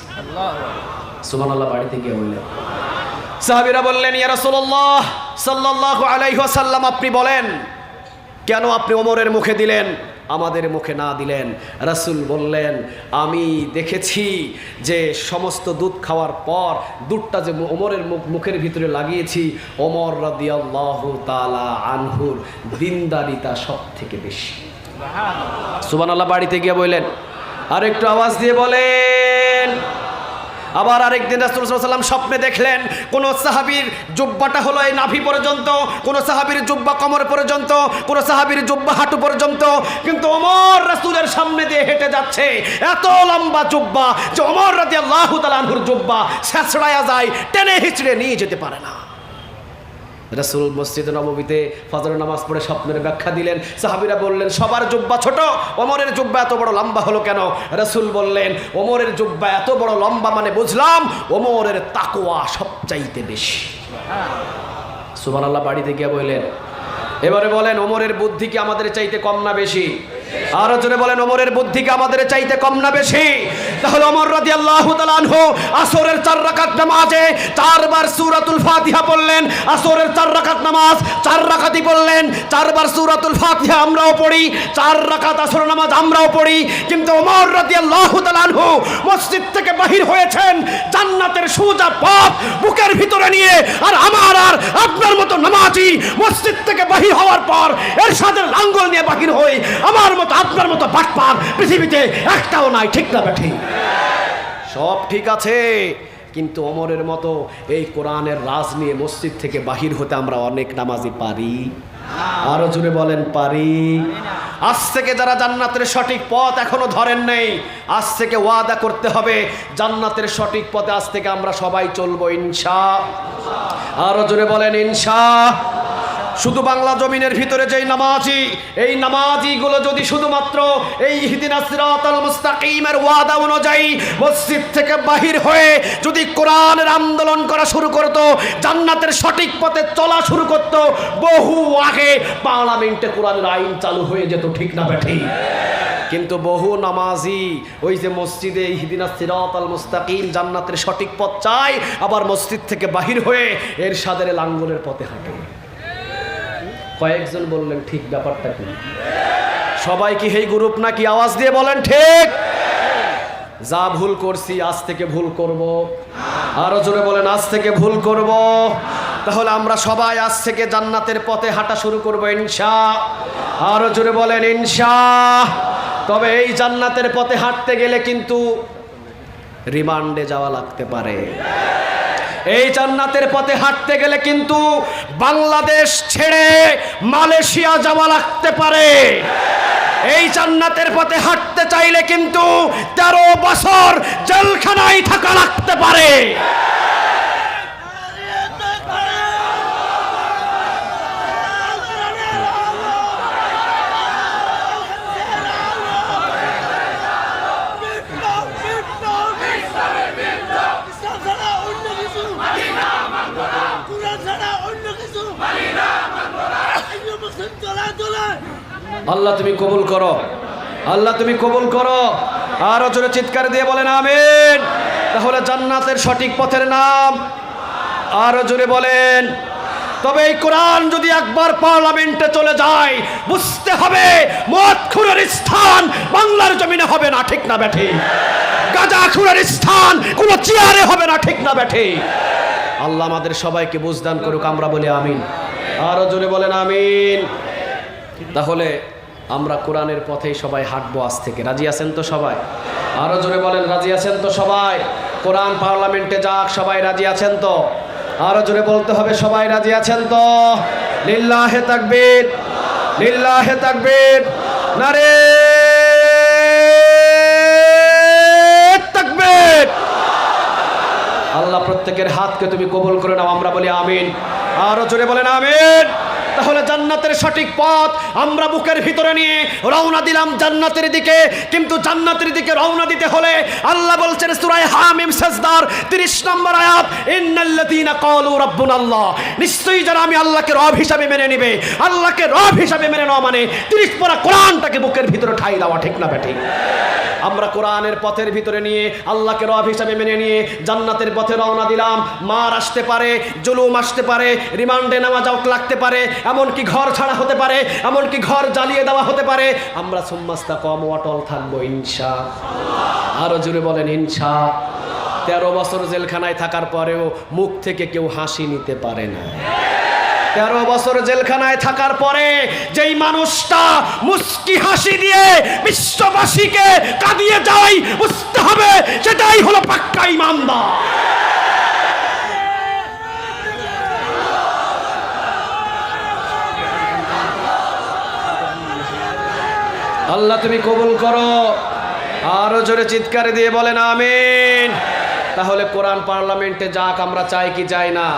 সুবহানাল্লাহ। বাড়িতে গিয়ে বললেন, সাহাবীরা বললেন, ইয়া রাসূলুল্লাহ সাল্লাল্লাহু আলাইহি ওয়াসাল্লাম, আপনি বলেন কেন আপনি ওমরের মুখে দিলেন, আমাদের মুখে না দিলেন? রাসূল বললেন, আমি দেখেছি যে সমস্ত দুধ খাওয়ার পর দুধটা যে ওমরের মুখের ভিতরে লাগিয়েছি, ওমর রাদিয়াল্লাহু তাআলা আনহুর দিনদারিতা সব থেকে বেশি। সুবহানাল্লাহ। বাড়িতে গিয়ে বললেন, আর একটু আওয়াজ দিয়ে বলেন। আবার আরেকদিন রাসূল সাল্লাল্লাহু আলাইহি ওয়াসাল্লাম স্বপ্নে দেখলেন কোন সাহাবীর জুব্বাটা হলো এই নাভি পর্যন্ত, কোন সাহাবীর জুব্বা কোমর পর্যন্ত, কোন সাহাবীর জুব্বা হাঁটু পর্যন্ত, কিন্তু ওমর রাসূলের সামনে দিয়ে হেঁটে যাচ্ছে। এত লম্বা জুব্বা যে ওমর রাদিয়াল্লাহু তাআলা আনহুর জুব্বা ছেঁচড়ায়া যায়, টেনে হিচড়ে নিয়ে যেতে পারে না। রাসূল মসজিদে নববীতে ফজর নামাজ পড়ে স্বপ্নের ব্যাখ্যা দিলেন। সাহাবীরা বললেন, সবার জুব্বা ছোট, ওমরের জুব্বা এত বড় লম্বা হলো কেন? রাসূল বললেন, ওমরের জুব্বা এত বড় লম্বা মানে বুঝলাম ওমরের তাকওয়া সবচাইতে বেশি। সুবহানাল্লাহ। বাড়িতে গিয়ে বললেন, এবারে বলেন, ওমরের বুদ্ধি কি আমাদের চাইতে কম না বেশি? আরো জোরে বলেন, ওমরের বুদ্ধি কি আমাদের চাইতে কম না বেশি? তাহলে ওমর রাদিয়াল্লাহু তাআলা আনহু আসরের 4 রাকাত নামাজে 4 বার সূরাতুল ফাতিহা পড়লেন। আসরের 4 রাকাত নামাজ 4 রাকাতই পড়লেন, 4 বার সূরাতুল ফাতিহা আমরাও পড়ি, 4 রাকাত আসর নামাজ আমরাও পড়ি। কিন্তু ওমর রাদিয়াল্লাহু তাআলা আনহু মসজিদ থেকে বাহির হয়েছেন জান্নাতের সোজা পথ বুকের ভিতরে নিয়ে। আর আমার আর আপনার মতো নামাজি মসজিদ থেকে বাহির হওয়ার পর এরশাদের লাঙ্গল নিয়ে বাহির হই, আমার মতো আপনার মতো বাটপার পৃথিবীতে একটাও নাই, ঠিক না ঠিক? সব ঠিক আছে, কিন্তু ওমরের মতো এই কোরআনের রাজ নিয়ে মসজিদ থেকে বাহির হতে আমরা অনেক নামাজি পারি? আরো জোরে বলেন, পারি? আজ থেকে যারা জান্নাতের সঠিক পথ এখনো ধরেন নেই, আজ থেকে ওয়াদা করতে হবে জান্নাতের সঠিক পথে আজ থেকে আমরা সবাই চলবো ইনশাআল্লাহ। আরো জোরে বলেন ইনশাআল্লাহ। শুধু বাংলা জমিনের ভিতরে যেই নামাজি, এই নামাজিগুলো যদি শুধুমাত্র এই ইহদিনাস সিরাতাল মুস্তাকিমের ওয়াদা অনুযায়ী মসজিদ থেকে বাহির হয়ে যদি কোরআনের আন্দোলন করা শুরু করত, জান্নাতের সঠিক পথে চলা শুরু করত, বহু আগে পার্লামেন্টে কোরআনের আইন চালু হয়ে যেত, ঠিক না বেঠি? কিন্তু বহু নামাজি ওই যে মসজিদে ইহদিনাস সিরাতাল মুস্তাকিম জান্নাতের সঠিক পথ চায়, আবার মসজিদ থেকে বাহির হয়ে এরশাদের লাঙ্গলের পথে হাঁটে। কয়েকজন বললেন ঠিক, ব্যাপারটা কি? সবাই কি এই গ্রুপ নাকি? আওয়াজ দিয়ে বলেন ঠিক। যা ভুল করছি আজ থেকে ভুল করব, আরো জোরে বলেন আজ থেকে ভুল করব। তাহলে আমরা সবাই আজ থেকে জান্নাতের পথে হাঁটা শুরু করব ইনশাআল্লাহ। আরো জোরে বলেন ইনশাআল্লাহ। তবে এই জান্নাতের পথে হাঁটতে গেলে কিন্তু রিমান্ডে যাওয়া লাগতে পারে। এই জান্নাতের পথে হাঁটতে গেলে কিন্তু বাংলাদেশ ছেড়ে মালয়েশিয়া যাওয়া লাগতে পারে। এই জান্নাতের পথে হাঁটতে চাইলে কিন্তু 13 বছর জেলখানায় থাকা লাগতে পারে। আল্লাহ তুমি কবুল করো, আল্লাহ তুমি কবুল করো। আরো জোরে চিৎকার দিয়ে বলেন আমিন। তাহলে জান্নাতের সঠিক পথের নাম, আরো জোরে বলেন। তবে এই কোরআন যদি একবার পার্লামেন্টে চলে যায়, বুঝতে হবে মদখুরের স্থান বাংলার জমিনে হবে না, ঠিক না বেঠি? গাঁজাখুরের স্থান কোনো চেয়ারে হবে না, ঠিক না বেঠি? আল্লাহ আমাদের সবাইকে বুঝদান করুক, আমরা বলি আমিন। আরো জোরে বলেন আমিন। তাহলে আমরা কোরআনের পথেই সবাই হাঁটবো আজ থেকে। রাজি আছেন তো সবাই? আরো জোরে বলেন রাজি আছেন তো সবাই? কোরআন পার্লামেন্টে যাক, সবাই রাজি আছেন তো? আরো জোরে বলতে হবে সবাই রাজি আছেন তো? লিল্লাহে তাকবীর, লিল্লাহে তাকবীর, নারে তাকবীর। আল্লাহ প্রত্যেকের হাতকে তুমি কবুল করে নাও, আমরা বলি আমিন। আরো জোরে বলেন আমিন। তাহলে জান্নাতের সঠিক পথ আমরা বুকের ভিতরে নিয়ে রওনা দিলাম জান্নাতের দিকে। কিন্তু জান্নাতের দিকে রওনা দিতে হলে আল্লাহ বলছেন সূরা হামিম সাজদার 30 নম্বর আয়াত, ইন্নাল্লাযীনা ক্বালু রাব্বুনাল্লাহ, নিশ্চয়ই যারা আমি আল্লাহকে রব হিসাবে মেনে নেবে। আল্লাহকে রব হিসাবে মেনে নেওয়া মানে 30 পারা কোরআনটাকে বুকের ভিতরে ঠাই দেওয়া, ঠিক না বেঠিক? আমরা কোরআনের পথের ভিতরে নিয়ে আল্লাহকে রব হিসাবে মেনে নিয়ে জান্নাতের পথে রওনা দিলাম। মার আসতে পারে, জুলুম আসতে পারে, রিমান্ডে নেওয়া যাওয়া লাগতে পারে, এমনকি ঘর ছাড়া হতে পারে, এমনকি ঘর জ্বালিয়ে দেওয়া হতে পারে। আমরা সুম্মাস্তাকাম অটল থাকবো ইনশাআল্লাহ। আরো জোরে বলেন ইনশাআল্লাহ। 13 বছর জেলখানায় থাকার পরেও মুখ থেকে কেউ হাসি নিতে পারে না। 13 বছর জেলখানায় থাকার পরে যেই মানুষটা মুস্কি হাসি দিয়ে বিশ্ববাসীকে কাঁদিয়ে যায়, বুঝতে হবে সেটাই হলো পাক্কা ইমানদার। আল্লাহ তুমি কবুল করো। আরো জোরে চিৎকার দিয়ে বলেন আমিন। তাহলে কোরআন পার্লামেন্টে যাক, আমরা চাই কি চাই না?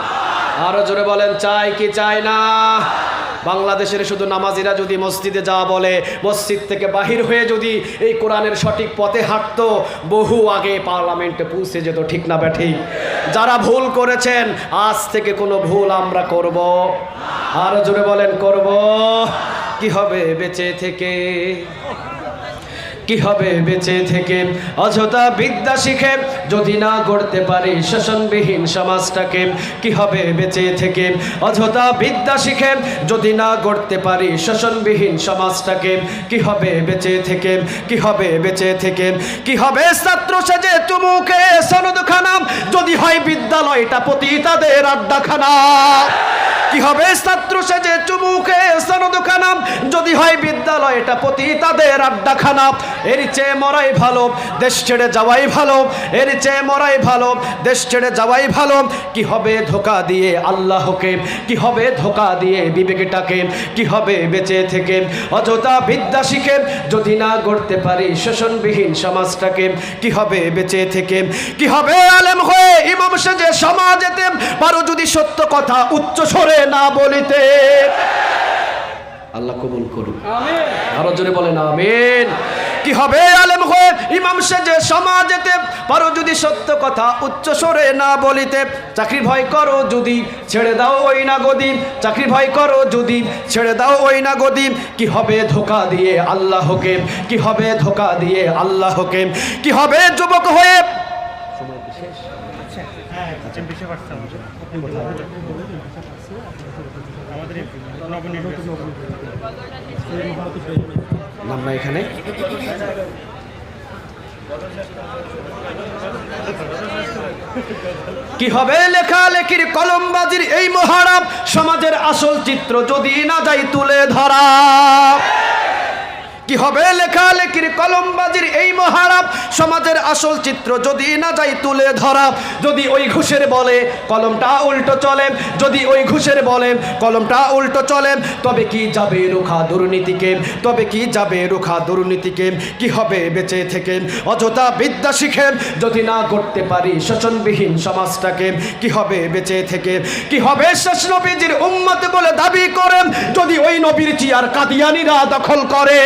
আরো জোরে বলেন চাই কি চাই না? বাংলাদেশের শুধু নামাজিরা যদি মসজিদে যাওয়া বলে, মসজিদ থেকে বাহির হয়ে যদি এই কোরআনের সঠিক পথে হাঁটতো, বহু আগে পার্লামেন্টে পৌঁছে যেত, ঠিক না বেঠিক? যারা ভুল করেছেন আজ থেকে কোনো ভুল আমরা করব? আরো জোরে বলেন করব। কি হবে বেঁচে থেকে? কি হবে বেঁচে থেকে? অযথা বিদ্যা শিখে যদি না গড়তে পারি শোষণবিহীন সমাজটাকে। কি হবে বেঁচে থেকে? অযথা বিদ্যা শিখে যদি না গড়তে পারি শোষণবিহীন সমাজটাকে। কি হবে বেঁচে থেকে? কি হবে বেঁচে থেকে? কি হবে ছাত্র সেজে চুমুকে সনদখানা যদি হয় বিদ্যালয়টা পতিতাদের আড্ডাখানা। কি হবে ছাত্র সেজে চুমুকে সনদখানা যদি হয় বিদ্যালয়টা পতিতাদের আড্ডাখানা। এর চেয়ে মরাই ভালো, দেশ ছেড়ে যাওয়াই ভালো। এর চেয়ে মরাই ভালো, দেশ ছেড়ে যাওয়াই ভালো। কি হবে ধোকা দিয়ে আল্লাহকে? কি হবে ধোকা দিয়ে বিবেকটাকে? কি হবে বেঁচে থেকে? অযথা বিদ্যা শিখে যদি না গড়তে পারি শোষণবিহীন সমাজটাকে। কি হবে বেঁচে থেকে? কি হবে আলেম হয়ে ইমাম সেজে সমাজেতে পারো যদি সত্য কথা উচ্চ স্বরে না বলিতে। আল্লাহ কবুল করুন, আরো জোরে বলেন আমিন। কি হবে আলেম হয়ে ইমাম সেজে সমাজেতে, পারো যদি সত্য কথা উচ্চ স্বরে না বলিতে। চাকরি ভয় করো যদি ছেড়ে দাও ওই না গদি, চাকরি ভয় করো যদি ছেড়ে দাও ওই না গদি। কি হবে ধোকা দিয়ে আল্লাহকে, কি হবে ধোকা দিয়ে আল্লাহকে। কি হবে যুবক হয়ে, নাম না এখানে, কি হবে লেখালেখির কলমবাজির এই মহারাম, সমাজের আসল চিত্র যদি না যাই তুলে ধরা। কি হবে লেখালেখির কলমবাজির এই মহারাম, সমাজের আসল চিত্র যদি না যাই তুলে ধরা। যদি ওই ঘুষের বলে কলমটা উল্টো চলে, যদি ওই ঘুষের বলে কলমটা উল্টো চলে, তবে কি যাবে রুখা দুর্নীতিকে, তবে কি যাবে রুখা দুর্নীতিকে। কি হবে বেঁচে থেকে অযথা বিদ্যা শিখে, যদি না করতে পারি শোষণবিহীন সমাজটাকে। কি হবে বেঁচে থেকে, কি হবে শেষ নবীজির উম্মত বলে দাবি করে, যদি ওই নবীর চেয়ার কাদিয়ানীরা দখল করে।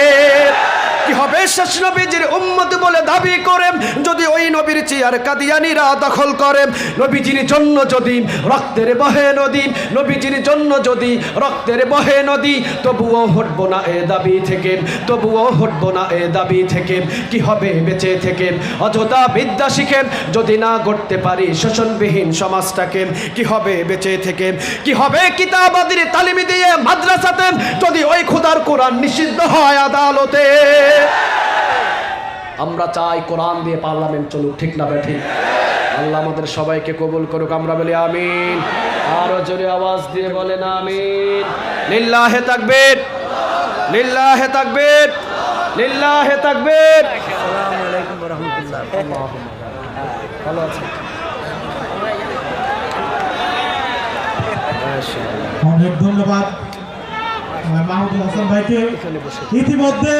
কি হবে শেষ নবীজির উম্মত বলে দাবি করে, যদি ওই নবীর চেয়ার কাদিয়ানীরা দখল করে। নবীজির জন্য যদি রক্তের বহে নদী, নবীজির জন্য যদি রক্তের বহে নদী, তবুও হটবো না এ দাবি থেকে, তবুও হটবো না এ দাবি থেকে। কি হবে বেঁচে থেকে অযথা বিদ্যা শিখে, যদি না গড়তে পারি শোষণবিহীন সমাজটাকে। কি হবে বেঁচে থেকে, কি হবে কিতাবাদির তালিম দিয়ে মাদ্রাসাতে, যদি ওই খোদার কোরআন নিষিদ্ধ হয় আদালতে। আমরা চাই কোরআন দিয়ে পার্লামেন্ট চলুক, ঠিক না ঠিক? আল্লাহ আমাদের সবাইকে কবুল করুক, আমরা বলি আমিন। আরো জোরে আওয়াজ দিয়ে বলেন আমিন। লিল্লাহে তাকবীর, লিল্লাহে তাকবীর, লিল্লাহে তাকবীর। আসসালামু আলাইকুম ওয়া রাহমাতুল্লাহ। ভালো আছেন? অনেক ধন্যবাদ মাহমুদুল হাসান ভাইকে। ইতিমধ্যে